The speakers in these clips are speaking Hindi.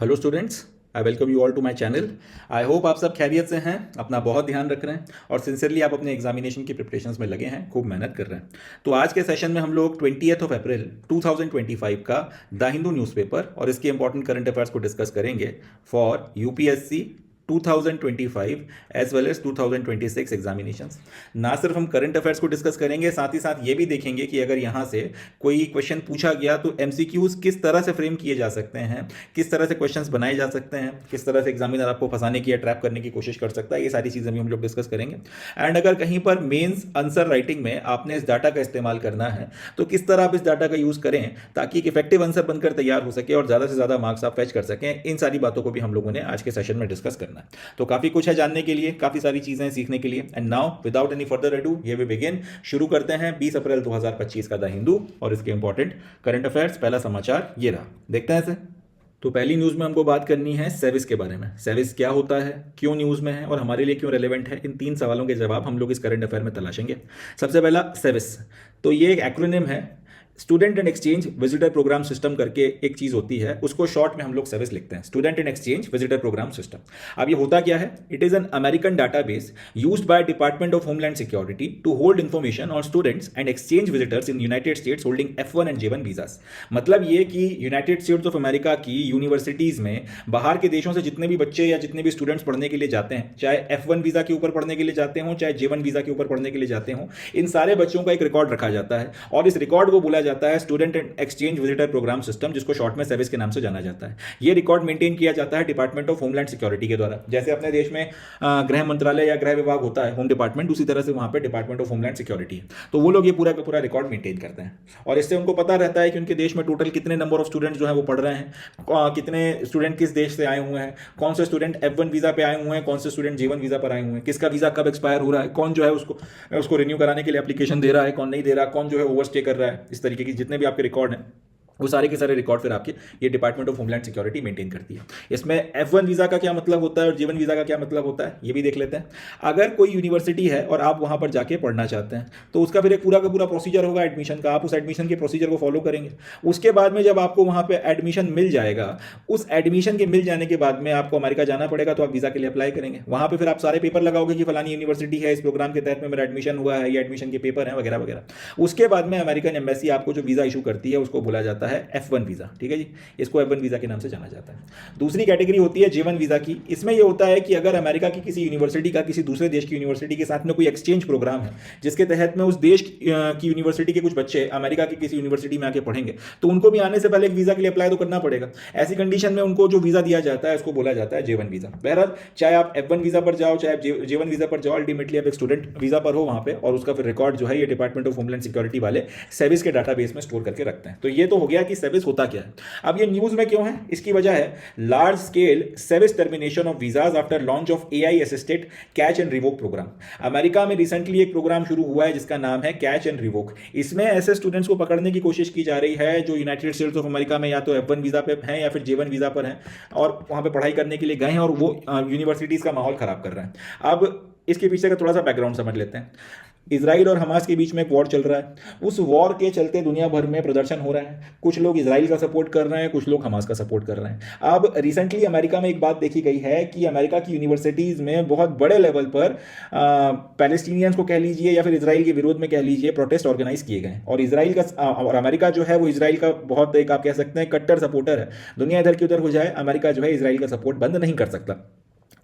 Hello students, I welcome you all to my channel. I hope आप सब खैरियत से हैं, अपना बहुत ध्यान रख रहे हैं और सिंसियरली आप अपने एग्जामिनेशन की प्रिपरेशंस में लगे हैं, खूब मेहनत कर रहे हैं। तो आज के सेशन में हम लोग 20 अप्रैल 2025 का द हिंदू न्यूज़पेपर और इसके इंपॉर्टेंट करंट अफेयर्स को डिस्कस करेंगे for UPSC 2025 as well as 2026 examinations. ना सिर्फ हम करंट अफेयर्स को डिस्कस करेंगे, साथ ही साथ ये भी देखेंगे कि अगर यहाँ से कोई क्वेश्चन पूछा गया तो एमसीक्यूज किस तरह से फ्रेम किए जा सकते हैं, किस तरह से क्वेश्चंस बनाए जा सकते हैं, किस तरह से एग्जामिनर आपको फंसाने की या ट्रैप करने की कोशिश कर सकता है। ये सारी चीज़ें भी हम लोग डिस्कस करेंगे। एंड अगर कहीं पर मेंस आंसर राइटिंग में आपने इस डाटा का इस्तेमाल करना है तो किस तरह आप इस डाटा का यूज़ करें ताकि एक इफेक्टिव आंसर बनकर तैयार हो सके और ज़्यादा से ज़्यादा मार्क्स आप फैच कर सकें। इन सारी बातों को भी हम लोगों ने आज के सेशन में डिस्कस करना है। तो काफ़ी कुछ है जानने के लिए, काफ़ी सारी चीज़ें सीखने के लिए। And now without any further ado ये वी बिगिन। शुरू करते हैं 20 अप्रैल 2025 का द हिंदू और इसके इंपॉर्टेंट करंट अफेयर्स। पहला समाचार ये रहा, देखते हैं इसे। तो पहली न्यूज़ में हमको बात करनी है सेविस के बारे में। सेविस क्या होता है, क्यों न्यूज़ में है और हमारे लिए क्यों रेलेवेंट है, इन तीन सवालों के जवाब हम लोग इस करंट अफेयर में तलाशेंगे। सबसे पहला सेविस, तो ये एक एक्रोनिम है, student and exchange visitor programme system करके एक चीज़ होती है, उसको शॉर्ट में हम लोग सेविस लिखते हैं, Student and exchange visitor programme System. अब ये होता क्या है? It is an American database used by Department of Homeland Security to hold information on students and exchange visitors in United States holding F1 and J1 visas. मतलब ये कि यूनाइटेड स्टेट्स ऑफ अमेरिका की यूनिवर्सिटीज़ में बाहर के देशों से जितने भी बच्चे या जितने भी स्टूडेंट्स पढ़ने के लिए जाते हैं, चाहे F1 वीज़ा के ऊपर पढ़ने के लिए जाते हों, चाहे J1 वीज़ा के ऊपर पढ़ने के लिए जाते हों, इन सारे बच्चों का एक रिकॉर्ड रखा जाता है और इस रिकॉर्ड को बोला जाता है Student Exchange visitor programme System, जिसको शॉर्ट में सेविस के नाम से जाना जाता है। ये रिकॉर्ड मेंटेन किया जाता है डिपार्टमेंट ऑफ होमलैंड सिक्योरिटी के द्वारा। जैसे अपने देश में गृह मंत्रालय या गृह विभाग होता है, होम डिपार्टमेंट, उसी तरह से वहां पे डिपार्टमेंट ऑफ होमलैंड सिक्योरिटी है। तो वो लोग ये पूरा का पूरा रिकॉर्ड मेंटेन करते हैं और इससे उनको पता रहता है कि उनके देश में टोटल कितने नंबर ऑफ स्टूडेंट्स जो है वो पढ़ रहे हैं, कितने स्टूडेंट किस देश से आए हुए हैं, कौन से स्टूडेंट F1 वीजा पे आए हुए हैं, कौन से स्टूडेंट J1 वीजा पर आए हुए हैं, किसका वीजा कब एक्सपायर हो रहा है, कौन जो है उसको रिन्यू कराने के लिए एप्लीकेशन दे रहा है, कौन नहीं दे रहा, कौन जो है ओवरस्टे कर रहा है। इस तरीके की जितने भी आपके रिकॉर्ड हैं वो सारे के सारे रिकॉर्ड फिर आपके ये department of Homeland security maintain करती है। इसमें F1 वीज़ा का क्या मतलब होता है और J1 वीज़ा का क्या मतलब होता है ये भी देख लेते हैं। अगर कोई यूनिवर्सिटी है और आप वहाँ पर जाके पढ़ना चाहते हैं तो उसका फिर एक पूरा का पूरा प्रोसीजर होगा एडमिशन का, आप उस एडमिशन के प्रोसीजर को फॉलो करेंगे। उसके बाद में जब आपको वहाँ पर एडमिशन मिल जाएगा, उस एडमिशन के मिल जाने के बाद में आपको अमेरिका जाना पड़ेगा, तो आप वीज़ा के लिए अप्लाई करेंगे। वहाँ पर फिर आप सारे पेपर लगाओगे कि फलानी यूनिवर्सिटी है, इस प्रोग्राम के तहत में मेरा एडमिशन हुआ है, ये एडमिशन के पेपर हैं वगैरह वगैरह। उसके बाद में अमेरिकन एम्बेसी आपको जो वीज़ा इशू करती है उसको बोला जाता है F1 वीज़ा। ठीक है जी, इसको F1 वीज़ा के नाम से जाना जाता है। दूसरी कैटेगरी होती है J1 वीज़ा की। इसमें यह होता है कि अगर अमेरिका की किसी यूनिवर्सिटी का किसी दूसरे देश की यूनिवर्सिटी के साथ में कोई एक्सचेंज प्रोग्राम है, जिसके तहत में उस देश की यूनिवर्सिटी के कुछ बच्चे अमेरिका की किसी यूनिवर्सिटी में आके पढ़ेंगे, तो उनको भी आने से पहले एक वीज़ा के लिए अप्लाई तो करना पड़ेगा। ऐसी कंडीशन में उनको जो वीज़ा दिया जाता है उसको बोला जाता है J1 वीज़ा। बहरहाल चाहे आप F1 वीज़ा पर जाओ, चाहे आप J1 वीज़ा पर जाओ, अल्टीमेटली आप एक स्टूडेंट वीज़ा पर हो वहाँ पे, और उसका फिर रिकॉर्ड जो है ये डिपार्टमेंट ऑफ होमलैंड सिक्योरिटी वाले सेविस के डाटाबेस में स्टोर करके रखते हैं। तो ये तो हो गया कि सेविस होता क्या है। अब ये न्यूज़ में क्यों है, इसकी वजह है large scale SEVIS termination of visas after launch of AI assisted catch and revoke program. America में रिसेंटली एक प्रोग्राम शुरू हुआ है जिसका नाम है कैच एंड रिवोक। इसमें ऐसे स्टूडेंट्स को पकड़ने की कोशिश की जा रही है जो यूनाइटेड स्टेट्स ऑफ अमेरिका में या तो F1 वीज़ा पे हैं या फिर J1 वीज़ा पर हैं और वहाँ पे पढ़ाई करने के लिए गए हैं और वो यूनिवर्सिटीज़ का माहौल ख़राब कर रहे हैं। अब इसके पीछे का थोड़ा सा बैकग्राउंड समझ लेते हैं। इजराइल और हमास के बीच में एक वॉर चल रहा है। उस वॉर के चलते दुनिया भर में प्रदर्शन हो रहे हैं। कुछ लोग इजराइल का सपोर्ट कर रहे हैं, कुछ लोग हमास का सपोर्ट कर रहे हैं। अब रिसेंटली अमेरिका में एक बात देखी गई है कि अमेरिका की यूनिवर्सिटीज़ में बहुत बड़े लेवल पर पैलेस्टीनियंस को कह लीजिए या फिर इजराइल के विरोध में कह लीजिए प्रोटेस्ट ऑर्गेनाइज किए गए और इजराइल का और अमेरिका जो है वो इजराइल का बहुत एक आप कह सकते हैं कट्टर सपोर्टर है। दुनिया इधर की उधर हो जाए, अमेरिका जो है इजराइल का सपोर्ट बंद नहीं कर सकता।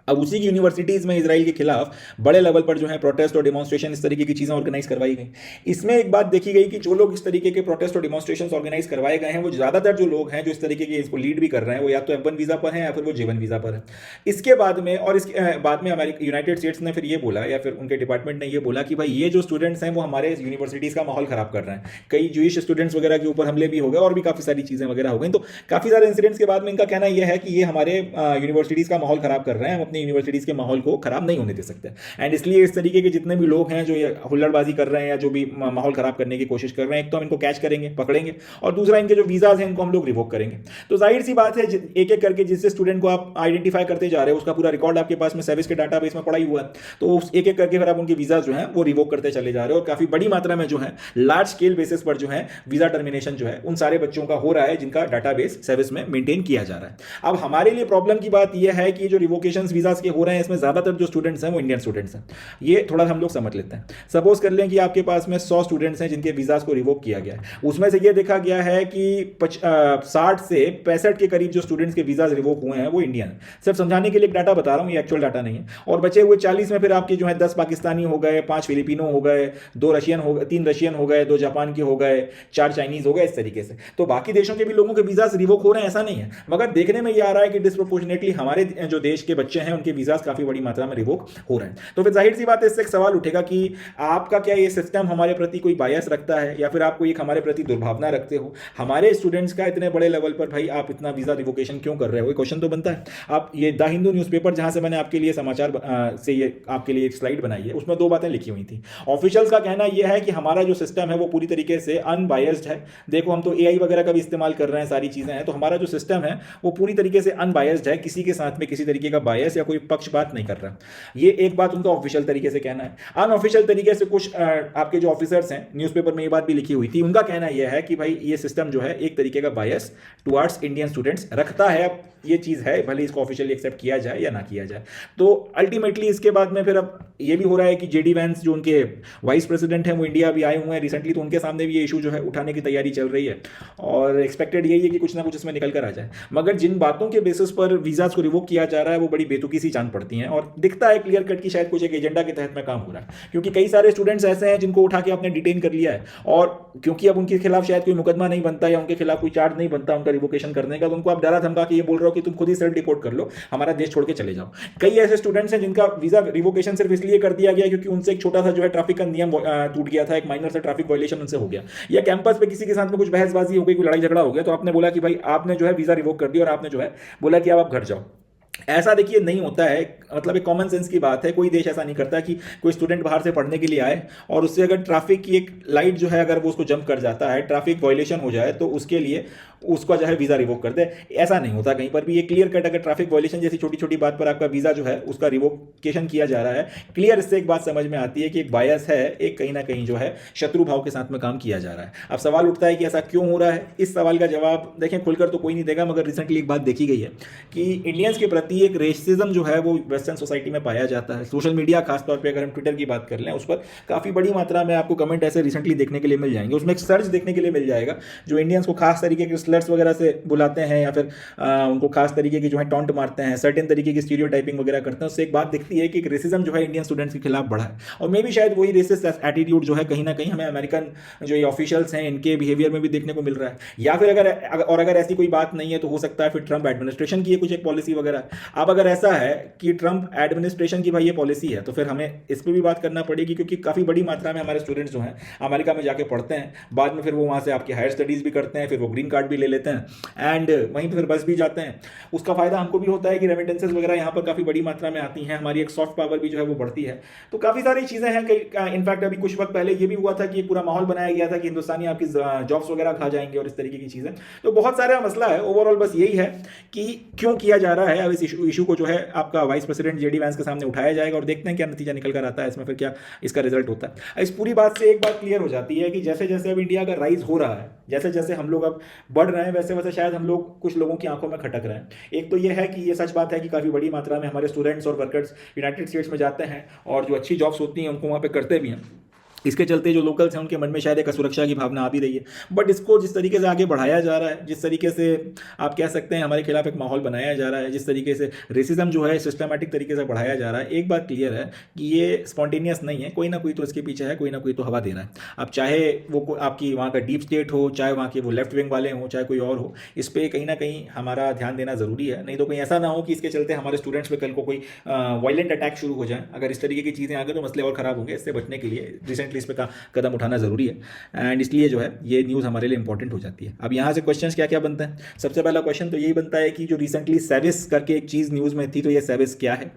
अब उसी की यूनिवर्सिटीज़ में इजराइल के खिलाफ बड़े लेवल पर जो है प्रोटेस्ट और डिमॉन्स्ट्रेशन इस तरीके की चीज़ें ऑर्गेनाइज करवाई गई। इसमें एक बात देखी गई कि जो लोग इस तरीके के प्रोटेस्ट और डिमॉन्स्ट्रेशन ऑर्गेनाइज करवाए गए हैं, वो ज़्यादातर जो लोग हैं जो इस तरीके के इसको लीड भी कर रहे हैं, वो या तो F1 वीज़ा पर हैं या फिर वो J1 वीज़ा पर है। इसके बाद में और इसके बाद में अमेरिका यूनाइटेड स्टेट्स ने फिर ये बोला या फिर उनके डिपार्टमेंट ने ये बोला कि भाई ये जो स्टूडेंट्स हैं वो हमारे यूनिवर्सिटीज़ का माहौल ख़राब कर रहे हैं। कई जूइश स्टूडेंट्स वगैरह के ऊपर हमले भी हो गए और भी काफ़ी सारी चीज़ें वगैरह हो गई। तो काफ़ी सारे इंसिडेंट्स के बाद में इनका कहना यह है कि ये हमारे यूनिवर्सिटीज़ का माहौल ख़राब कर रहे हैं, हम अपनी अपनी यूनिवर्सिटीज़ के माहौल को खराब नहीं होने दे सकते। एंड इसलिए इस तरीके के जितने भी लोग हैं जो ये हुल्लड़बाजी कर रहे हैं या जो भी माहौल खराब करने की कोशिश कर रहे हैं, एक तो हम इनको कैच करेंगे, पकड़ेंगे, और दूसरा इनके जो वीज़ाज हैं इनको हम लोग रिवोक करेंगे। तो जाहिर सी बात है एक एक करके जिससे स्टूडेंट को आप आइडेंटिफाई करते जा रहे हो उसका पूरा रिकॉर्ड आपके पास में सर्विस के डाटाबेस में पड़ा ही हुआ है, तो एक एक करके फिर आप उनके वीज़ा जो है वो रिवोक करते चले जा रहे हो, और काफ़ी बड़ी मात्रा में जो है लार्ज स्केल बेसिस पर जो है वीज़ा टर्मिनेशन जो है उन सारे बच्चों का हो रहा है जिनका डाटाबेस सर्विस में मेंटेन किया जा रहा है। अब हमारे लिए प्रॉब्लम की बात यह है कि जो रिवोकेशन वीज़ाज के हो रहे हैं इसमें ज़्यादातर जो स्टूडेंट्स हैं वो इंडियन स्टूडेंट्स हैं। ये थोड़ा हम लोग समझ लेते हैं। सपोज कर लें कि आपके पास में 100 स्टूडेंट्स हैं जिनके वीज़ाज को रिवोक किया गया है, उसमें से ये देखा गया है कि 60 से 65 के करीब जो स्टूडेंट्स के वीज़ाज रिवोक हुए हैं वो इंडियन। सिर्फ समझाने के लिए एक डाटा बता रहा हूँ, ये एक्चुअल डाटा नहीं है। और बचे हुए 40 में फिर आपके जो है 10 पाकिस्तानी हो गए, 5 फिलिपिनो हो गए, 2 रशियन हो गए, 3 रशियन हो गए, 2 जापान के हो गए, 4 चाइनीज़ हो गए, इस तरीके से। तो बाकी देशों के भी लोगों के वीज़ाज रिवोक हो रहे हैं ऐसा नहीं है, मगर देखने में ये आ रहा है कि डिस्प्रोपोर्शनेटली हमारे जो देश के बच्चे हैं उनके वीज़ाज काफ़ी बड़ी मात्रा में रिवोक हो रहे हैं। तो फिर जाहिर सी बात है इससे एक सवाल उठेगा कि आपका क्या ये सिस्टम हमारे प्रति कोई बायस रखता है या फिर आप कोई एक हमारे प्रति दुर्भावना रखते हो? हमारे स्टूडेंट्स का इतने बड़े लेवल पर भाई आप इतना वीज़ा रिवोकेशन क्यों कर रहे हो? ये क्वेश्चन तो बनता है। आप ये द हिंदू न्यूज़पेपर जहां से मैंने आपके लिए समाचार से ये आपके लिए एक स्लाइड बनाई है उसमें 2 बातें लिखी हुई थी। ऑफिशियल्स का कहना यह है कि हमारा जो सिस्टम है वो पूरी तरीके से अनबायस्ड है। देखो हम तो एआई वगैरह का भी इस्तेमाल कर रहे हैं, सारी चीज़ें हैं, तो हमारा जो सिस्टम है वो पूरी तरीके से अनबायस्ड है, किसी के साथ में किसी तरीके का बायस या कोई पक्षपात नहीं कर रहा। ये एक बात उनका ऑफिशियल तरीके से कहना है। अनऑफिशियल तरीके से कुछ आपके जो ऑफिसर्स हैं, न्यूज़पेपर में ये बात भी लिखी हुई थी, उनका कहना यह है कि भाई ये सिस्टम जो है एक तरीके का बायस टुवर्ड्स इंडियन स्टूडेंट्स रखता है। अब ये चीज़ है, भले इसको ऑफिशियली एक्सेप्ट किया जाए या ना किया जाए। तो अल्टीमेटली इसके बाद में फिर अब ये भी हो रहा है कि जेडी वैंस जो उनके वाइस प्रेसिडेंट हैं वो इंडिया भी आए हुए हैं रिसेंटली, तो उनके सामने भी ये इशू जो है उठाने की तैयारी चल रही है और एक्सपेक्टेड यही है कि कुछ ना कुछ इसमें निकल कर आ जाए। मगर जिन बातों के बेसिस पर वीज़ाज को रिवोक किया जा रहा है वो बड़ी बेतुकी सी जान पड़ती हैं और दिखता है क्लियर कट कि शायद कुछ एक एजेंडा के तहत में काम हो रहा है, क्योंकि कई सारे स्टूडेंट्स ऐसे हैं जिनको उठा के आपने डिटेन कर लिया है और क्योंकि अब उनके खिलाफ शायद कोई मुकदमा नहीं बनता या उनके खिलाफ कोई चार्ज नहीं बनता उनका रिवोकेशन करने का, तो उनको आप डरा धमका के ये बोल रहे हो कि तुम खुद ही सेल्फ डिपोर्ट कर लो, हमारा देश छोड़ के चले जाओ। कई ऐसे स्टूडेंट्स हैं जिनका वीजा रिवोकेशन सिर्फ इसलिए कर दिया गया क्योंकि उनसे एक छोटा सा जो है ट्रैफिक का नियम टूट गया था, एक माइनर सा ट्रैफिक वायलेशन उनसे हो गया, या कैंपस पे किसी के साथ में कुछ बहसबाजी हो गई, कोई लड़ाई झगड़ा हो गया, तो आपने बोला कि भाई आपने जो है वीजा रिवोक कर दिया और आपने जो है बोला कि अब आप घर जाओ। ऐसा देखिए नहीं होता है, मतलब एक कॉमन सेंस की बात है, कोई देश ऐसा नहीं करता कि कोई स्टूडेंट बाहर से पढ़ने के लिए आए और उससे अगर ट्रैफिक की एक लाइट जो है अगर वो उसको जंप कर जाता है, ट्रैफिक वायलेशन हो जाए, तो उसके लिए उसका जो है वीज़ा रिवोक कर दे। ऐसा नहीं होता कहीं पर भी। ये क्लियर कट अगर ट्रैफिक वायलेशन जैसी छोटी छोटी बात पर आपका वीज़ा जो है उसका रिवोकेशन किया जा रहा है, क्लियर इससे एक बात समझ में आती है कि एक बायस है, एक कहीं ना कहीं जो है शत्रु भाव के साथ में काम किया जा रहा है। अब सवाल उठता है कि ऐसा क्यों हो रहा है। इस सवाल का जवाब देखें खुलकर तो कोई नहीं देगा, मगर रिसेंटली एक बात देखी गई है कि इंडियंस के प्रति एक रेसिज्म जो है वो वेस्टर्न सोसाइटी में पाया जाता है। सोशल मीडिया खासतौर पर अगर हम ट्विटर की बात कर लें, उस पर काफ़ी बड़ी मात्रा में आपको कमेंट ऐसे रिसेंटली देखने के लिए मिल जाएंगे। उसमें एक सर्च देखने के लिए मिल जाएगा जो इंडियंस को खास तरीके के स्लर्स वगैरह से बुलाते हैं या फिर उनको खास तरीके की जो है टॉन्ट मारते हैं, सर्टेन तरीके की स्टीरियोटाइपिंग वगैरह करते हैं। उससे एक बात दिखती है कि एक रेसिज्म जो है इंडियन स्टूडेंट्स के खिलाफ बढ़ा है, और मे भी शायद वही रेसिस्ट एटीट्यूड जो है कहीं ना कहीं हमें अमेरिकन जो ये ऑफिशियल्स हैं इनके बिहेवियर में भी देखने को मिल रहा है। या फिर अगर ऐसी कोई बात नहीं है तो हो सकता है फिर ट्रंप एडमिनिस्ट्रेशन की कुछ एक पॉलिसी वगैरह। अब अगर ऐसा है कि ट्रंप एडमिनिस्ट्रेशन की भाई ये पॉलिसी है तो फिर हमें इस पर भी बात करना पड़ेगी, क्योंकि काफ़ी बड़ी मात्रा में हमारे स्टूडेंट्स जो हैं अमेरिका में जाके पढ़ते हैं, बाद में फिर वो वहाँ से आपकी हायर स्टडीज़ भी करते हैं, फिर वो ग्रीन कार्ड भी ले लेते हैं एंड वहीं पर फिर बस भी जाते हैं। उसका फायदा हमको भी होता है कि रेमिटेंसेस वगैरह यहाँ पर काफ़ी बड़ी मात्रा में आती हैं, हमारी एक सॉफ्ट पावर भी जो है वो बढ़ती है। तो काफ़ी सारी चीज़ें हैं। इनफैक्ट अभी कुछ वक्त पहले ये भी हुआ था कि एक पूरा माहौल बनाया गया था कि हिंदुस्तानी आपकी जॉब्स वगैरह खा जाएंगे और इस तरीके की चीज़ें। तो बहुत सारा मसला है। ओवरऑल बस यही है कि क्यों किया जा रहा है। अब इस इशू को जो है आपका वाइस प्रेसिडेंट जेडी वैंस के सामने उठाया जाएगा और देखते हैं क्या नतीजा निकल कर आता है इसमें, फिर क्या इसका रिजल्ट होता है। इस पूरी बात से एक बात क्लियर हो जाती है कि जैसे जैसे अब इंडिया का राइज हो रहा है, जैसे जैसे हम लोग अब बढ़ रहे हैं, वैसे वैसे शायद हम लोग कुछ लोगों की आंखों में खटक रहे हैं। एक तो ये है कि ये सच बात है कि काफ़ी बड़ी मात्रा में हमारे स्टूडेंट्स और वर्कर्स यूनाइटेड स्टेट्स में जाते हैं और जो अच्छी जॉब्स होती हैं उनको वहाँ पे करते भी हैं। इसके चलते जो लोकल्स हैं उनके मन में शायद एक असुरक्षा की भावना आ भी रही है। बट इसको जिस तरीके से आगे बढ़ाया जा रहा है, जिस तरीके से आप कह सकते हैं हमारे खिलाफ एक माहौल बनाया जा रहा है, जिस तरीके से रेसिज्म जो है सिस्टमैटिक तरीके से बढ़ाया जा रहा है, एक बात क्लियर है कि ये स्पॉन्टेनियस नहीं है। कोई ना कोई तो इसके पीछे है, कोई ना कोई तो हवा दे रहा है। अब चाहे वो आपकी वहाँ का डीप स्टेट हो, चाहे वहाँ के वो लेफ्ट विंग वाले हों, चाहे कोई और हो, इस पर कहीं ना कहीं हमारा ध्यान देना ज़रूरी है। नहीं तो कहीं ऐसा ना हो कि इसके चलते हमारे स्टूडेंट्स पे कल को कोई वायलेंट अटैक शुरू हो जाए। अगर इस तरीके की चीज़ें आ गई तो मसले और ख़राब होंगे। इससे बचने के लिए रिसेंटली इस पे का कदम उठाना ज़रूरी है, एंड इसलिए जो है ये न्यूज़ हमारे लिए इंपॉर्टेंट हो जाती है। अब यहाँ से क्वेश्चन क्या क्या बनते हैं? सबसे पहला क्वेश्चन तो यही बनता है कि जो रिसेंटली सेविस करके एक चीज़ न्यूज़ में थी, तो ये सेविस क्या है?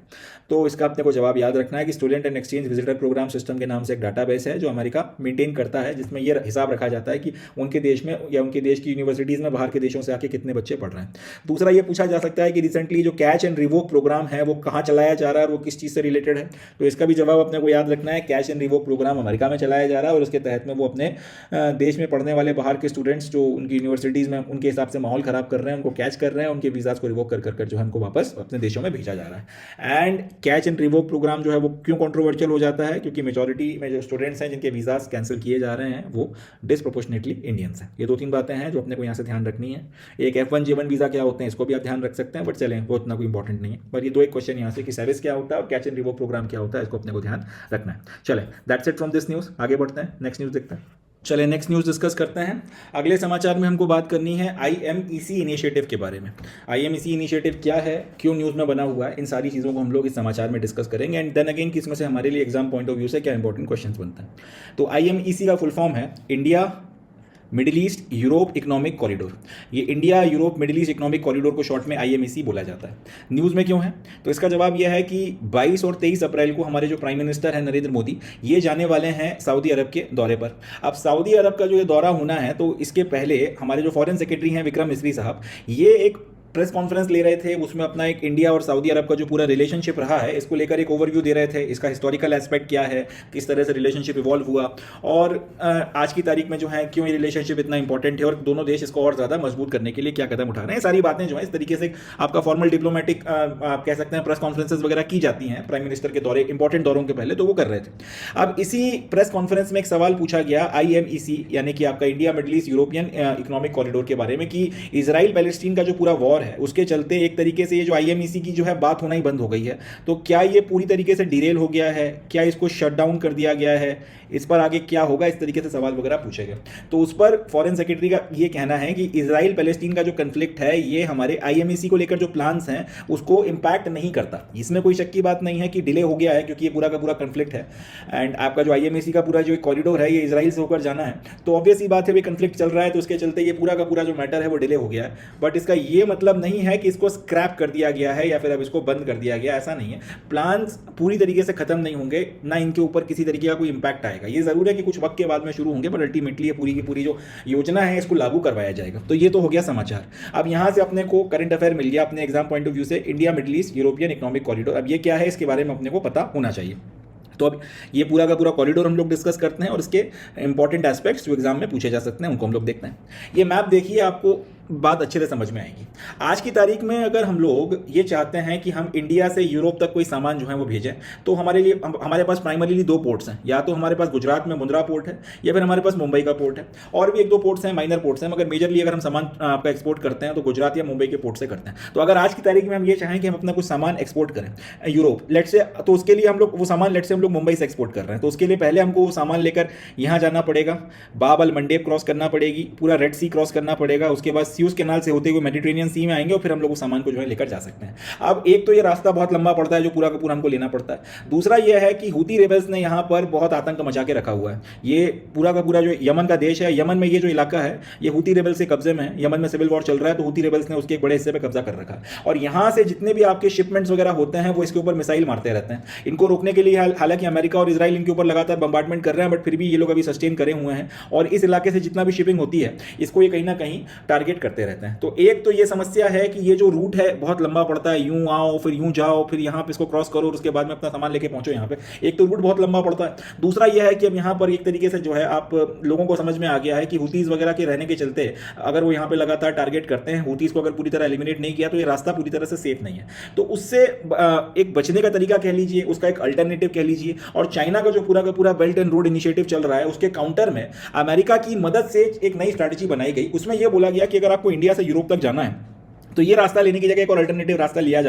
तो इसका अपने को जवाब याद रखना है कि Student and exchange visitor programme System के नाम से एक डाटाबेस है जो अमेरिका मेंटेन करता है, जिसमें ये हिसाब रखा जाता है कि उनके देश में या उनके देश की यूनिवर्सिटीज़ में बाहर के देशों से आके कितने बच्चे पढ़ रहे हैं। दूसरा ये पूछा जा सकता है कि रिसेंटली जो कैच एंड रिवोक प्रोग्राम है वो कहाँ चलाया जा रहा है और वो किस चीज़ से रिलेटेड है? तो इसका भी जवाब अपने को याद रखना है। Catch and revoke program America में चलाया जा रहा है और उसके तहत में वो अपने देश में पढ़ने वाले बाहर के स्टूडेंट्स जो उनकी यूनिवर्सिटीज़ में उनके हिसाब से माहौल ख़राब कर रहे हैं, उनको कैच कर रहे हैं, उनके वीज़ाज़ को रिवोक कर कर जो है उनको वापस अपने देशों में भेजा जा रहा है। And catch and revoke program जो है वो क्यों कंट्रोवर्शियल हो जाता है? क्योंकि मेजॉरिटी में जो स्टूडेंट्स हैं जिनके वीज़ाज़ कैंसिल किए जा रहे हैं वो डिसप्रोपोर्शनेटली इंडियंस हैं। ये 2-3 बातें हैं जो अपने को यहाँ से ध्यान रखनी है। एक F1J1 वीज़ा क्या होते हैं इसको भी आप ध्यान रख सकते हैं, बट चलें वो इतना कोई इंपॉर्टेंट नहीं है। पर ये 2 एक क्वेश्चन यहाँ से कि सर्विस क्या होता है और कैच एंड रिवोक प्रोग्राम क्या होता है, इसको अपने को ध्यान रखना है। चलें, that's it from this news. आगे बढ़ते हैं, नेक्स्ट न्यूज़ देखते हैं। चले नेक्स्ट न्यूज़ डिस्कस करते हैं। अगले समाचार में हमको बात करनी है IMEC इनिशिएटिव के बारे में। IMEC इनिशिएटिव क्या है, क्यों न्यूज़ में बना हुआ है, इन सारी चीज़ों को हम लोग इस समाचार में डिस्कस करेंगे। एंड देन अगेन कि इसमें से हमारे लिए एग्जाम पॉइंट ऑफ व्यू से क्या इंपॉर्टेंट क्वेश्चंस बनते हैं। तो IMEC का फुल फॉर्म है India Middle East Europe economic corridor. ये India Europe Middle East economic corridor को शॉर्ट में IMEC बोला जाता है। न्यूज़ में क्यों है? तो इसका जवाब यह है कि 22 और 23 अप्रैल को हमारे जो प्राइम मिनिस्टर हैं नरेंद्र मोदी, ये जाने वाले हैं सऊदी अरब के दौरे पर। अब सऊदी अरब का जो ये दौरा होना है, तो इसके पहले हमारे जो फॉरेन सेक्रेटरी हैं विक्रम मिस्री साहब, ये एक प्रेस कॉन्फ्रेंस ले रहे थे। उसमें अपना एक इंडिया और सऊदी अरब का जो पूरा रिलेशनशिप रहा है इसको लेकर एक ओवरव्यू दे रहे थे। इसका हिस्टोरिकल एस्पेक्ट क्या है, किस तरह से रिलेशनशिप इवॉल्व हुआ और आज की तारीख में जो है क्यों ये रिलेशनशिप इतना इंपॉर्टेंट है और दोनों देश इसको और ज़्यादा मजबूत करने के लिए क्या कदम उठा रहे हैं। सारी बातें जो है इस तरीके से आपका फॉर्मल डिप्लोमेटिक आप कह सकते हैं प्रेस कॉन्फ्रेंसेज वगैरह की जाती हैं प्राइम मिनिस्टर के दौरे, इंपॉर्टेंट दौरों के पहले, तो वो कर रहे थे। अब इसी प्रेस कॉन्फ्रेंस में एक सवाल पूछा गया IMEC यानी कि आपका India Middle east European economic corridor के बारे में कि इजराइल पैलेस्टीन का जो पूरा वॉर है उसके चलते एक तरीके से ये जो IMEC की जो है बात होना ही बंद हो गई है। तो क्या ये पूरी तरीके से डिरेल हो गया है, क्या इसको शट डाउन कर दिया गया है, इस पर आगे क्या होगा, इस तरीके से सवाल वगैरह पूछे गए। तो उस पर फॉरेन सेक्रेटरी का ये कहना है कि इजराइल पैलेस्टीन का जो कन्फ्लिक्ट है ये हमारे IMEC को लेकर जो प्लान्स हैं उसको इम्पैक्ट नहीं करता। इसमें कोई शक की बात नहीं है कि डिले हो गया है क्योंकि ये पूरा का पूरा कन्फ्लिक्ट है एंड आपका जो IMEC का पूरा जो कॉरिडोर है ये इजराइल से होकर जाना है, तो ऑब्वियस ही बात है, भी कन्फ्लिक्ट चल रहा है तो उसके चलते ये पूरा का पूरा जो मैटर है वो डिले हो गया है। बट इसका ये मतलब नहीं है कि इसको स्क्रैप कर दिया गया है या फिर अब इसको बंद कर दिया गया, ऐसा नहीं है। प्लान्स पूरी तरीके से खत्म नहीं होंगे, ना इनके ऊपर किसी तरीके का कोई इंपैक्ट आएगा। ये जरूर है कि कुछ वक्त के बाद में शुरू होंगे, बट अल्टीमेटली ये पूरी की पूरी जो योजना है इसको लागू करवाया जाएगा। तो ये तो हो गया समाचार। अब यहाँ से अपने को करंट अफेयर मिल गया अपने एग्जाम पॉइंट ऑफ व्यू से, India Middle east European economic corridor. अब ये क्या है इसके बारे में अपने को पता होना चाहिए। तो अब ये पूरा का पूरा कॉरिडोर हम लोग डिस्कस करते हैं और इसके इंपॉर्टेंट एस्पेक्ट्स जो एग्जाम में पूछे जा सकते हैं उनको हम लोग देखते हैं। ये मैप देखिए, आपको बात अच्छे से समझ में आएगी। आज की तारीख में अगर हम लोग ये चाहते हैं कि हम इंडिया से यूरोप तक कोई सामान जो है वो भेजें, तो हमारे लिए हमारे पास प्राइमरीली 2 पोर्ट्स हैं। या तो हमारे पास गुजरात में मुंद्रा पोर्ट है या फिर हमारे पास मुंबई का पोर्ट है, और भी 1-2 पोर्ट्स हैं, माइनर पोर्ट्स हैं, मगर मेजरली अगर हम सामान आपका एक्सपोर्ट करते हैं तो गुजरात या मुंबई के पोर्ट से करते हैं। तो अगर आज की तारीख में हम ये चाहें कि हम अपना कुछ सामान एक्सपोर्ट करें यूरोप लेट से, तो उसके लिए हम लोग वो सामान लेट से हम लोग मुंबई से एक्सपोर्ट कर रहे हैं, तो उसके लिए पहले हमको वो सामान लेकर यहाँ जाना पड़ेगा, बाब अल मंडेब क्रॉस करना पड़ेगी, पूरा रेड सी क्रॉस करना पड़ेगा, उसके बाद स्यूज कैनाल से होते हुए मेडिटेरेनियन सी में आएंगे और फिर हम लोग उस सामान को जो है लेकर जा सकते हैं। अब एक तो ये रास्ता बहुत लंबा पड़ता है जो पूरा का पूरा हमको लेना पड़ता है। दूसरा ये है कि हूती रेबल्स ने यहाँ पर बहुत आतंक मचा के रखा हुआ है। ये पूरा का पूरा जो यमन का देश है, यमन में ये जो इलाका है ये हूती रेबल्स के कब्जे में है। यमन में सिविल वॉर चल रहा है तो हूती रेबल्स ने उसके एक बड़े हिस्से पर कब्जा कर रखा है और यहाँ से जितने भी आपके शिपमेंट्स वगैरह होते हैं वो इसके ऊपर मिसाइल मारते रहते हैं। इनको रोकने के लिए हालांकि अमेरिका और इजराइल इनके ऊपर लगातार बम्बार्डमेंट कर रहे हैं, बट फिर भी ये लोग अभी सस्टेन करे हुए हैं और इस इलाके से जितना भी शिपिंग होती है इसको ये कहीं ना कहीं टारगेट करते रहते हैं। तो एक तो ये समस्या है कि ये जो रूट है बहुत लंबा पड़ता है, यूं आओ फिर यूं जाओ फिर यहाँ पे इसको क्रॉस करो और उसके बाद में अपना सामान लेके पहुंचो यहाँ पे। एक तो रूट बहुत लंबा पड़ता है। दूसरा यह है कि अब यहाँ पर एक तरीके से जो है आप लोगों को समझ में आ गया है कि हूतीज वगैरह के रहने के चलते अगर वो यहाँ पे लगातार टारगेट करते हैं, हूतीज को अगर पूरी तरह एलिमिनेट नहीं किया तो ये रास्ता पूरी तरह से सेफ नहीं है। तो उससे एक बचने का तरीका कह लीजिए, उसका एक अल्टरनेटिव कह लीजिए। और चाइना का जो पूरा का पूरा बेल्ट एंड रोड इनिशिएटिव चल रहा है उसके काउंटर में अमेरिका की मदद से एक नई स्ट्रैटेजी बनाई गई। उसमें यह बोला गया कि अगर आपको इंडिया से यूरोप तक जाना है तो ये रास्ता लेने की जगह एक और अल्टरनेटिव रास्ता लिया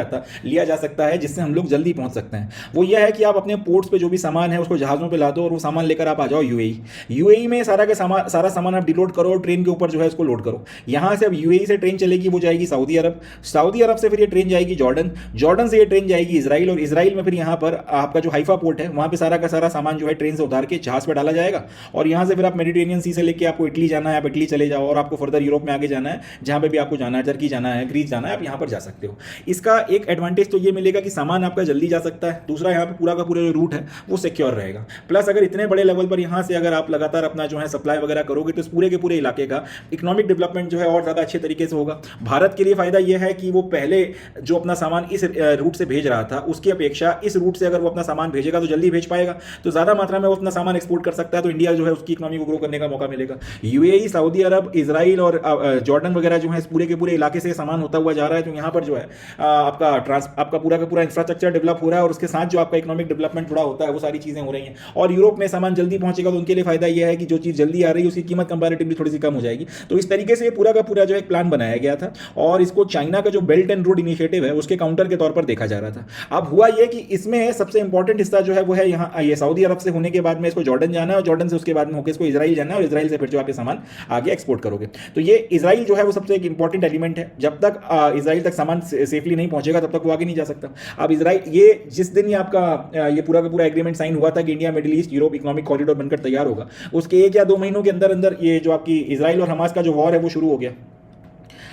जा सकता है जिससे हम लोग जल्दी पहुंच सकते हैं। वो ये है कि आप अपने पोर्ट्स पे जो भी सामान है उसको जहाज़ों पे ला दो और वो सामान लेकर आप आ जाओ यूएई में सारा सामान आप डिलोड करो और ट्रेन के ऊपर जो है इसको लोड करो। यहाँ से अब यूएई से ट्रेन चलेगी, वो जाएगी सऊदी अरब से फिर ये ट्रेन जाएगी जॉर्डन से ये ट्रेन जाएगी इसराइल, और इसराइल में फिर यहाँ पर आपका जो हाइफा पोर्ट है वहाँ पे सारा का सारा सामान जो है ट्रेन से उतार के जहाज़ पर डाला जाएगा, और यहाँ से फिर आप मेडिटेरियन सी से लेके आपको इटली जाना है, आप इटली चले जाओ, और आपको फर्दर यूरोप में आगे जाना है, जहाँ पे भी आपको जाना है, टर्की जाना है, ग्रीस जाना है, आप यहाँ पर जा सकते हो। इसका एक एडवांटेज तो ये मिलेगा कि सामान आपका जल्दी जा सकता है, दूसरा यहाँ पे पूरा का पूरा जो रूट है वो सिक्योर रहेगा। प्लस अगर इतने बड़े लेवल पर यहाँ से अगर आप लगातार अपना जो है सप्लाई वगैरह करोगे तो इस पूरे के पूरे इलाके का इकोनॉमिक डेवलपमेंट जो है और ज़्यादा अच्छे तरीके से होगा। भारत के लिए फ़ायदा यह है कि वो पहले जो अपना सामान इस रूट से भेज रहा था उसकी अपेक्षा इस रूट से अगर वो अपना सामान भेजेगा तो जल्दी भेज पाएगा, तो ज़्यादा मात्रा में वो अपना सामान एक्सपोर्ट कर सकता है, तो इंडिया जो है उसकी इकोनॉमी को ग्रो करने का मौका मिलेगा। यूएई, सऊदी अरब, इसराइल और जॉर्डन वगैरह जो है इस पूरे के पूरे इलाके से सामान होता हुआ जा रहा है, तो यहाँ पर जो है आपका पूरा का पूरा इंफ्रास्ट्रक्चर डेवलप हो रहा है, और उसके साथ जो आपका इकोनॉमिक डेवलपमेंट जुड़ा होता है वो सारी चीज़ें हो रही हैं। और यूरोप में सामान जल्दी पहुंचेगा तो उनके लिए फायदा यह है कि जो चीज़ जल्दी आ रही है उसकी कीमत कंपैरेटिवली थोड़ी सी कम हो जाएगी। तो इस तरीके से ये पूरा का पूरा जो एक प्लान बनाया गया था, और इसको चाइना का जो बेल्ट एंड रोड इनिशिएटिव है उसके काउंटर के तौर पर देखा जा रहा था। अब हुआ ये कि इसमें सबसे इंपॉर्टेंट हिस्सा जो है वो है यहाँ ये सऊदी अरब से होने के बाद में इसको जॉर्डन जाना है, और जॉर्डन से उसके बाद में होकर इसको इसराइल जाना है, और इसराइल से फिर जो आपके सामान आगे एक्सपोर्ट करोगे। तो ये इसराइल जो है वो सबसे एक इंपॉर्टेंट एलिमेंट है। जब तक इसराइल तक सामान सेफली नहीं पहुंचेगा तब तक वो आगे नहीं जा सकता। अब इसराइल ये जिस दिन ये आपका ये पूरा का पूरा एग्रीमेंट साइन हुआ था कि India Middle East Europe economic corridor बनकर तैयार होगा, उसके 1 या 2 महीनों के अंदर अंदर ये जो आपकी इसराइल और हमास का जो वॉर है वो शुरू हो गया।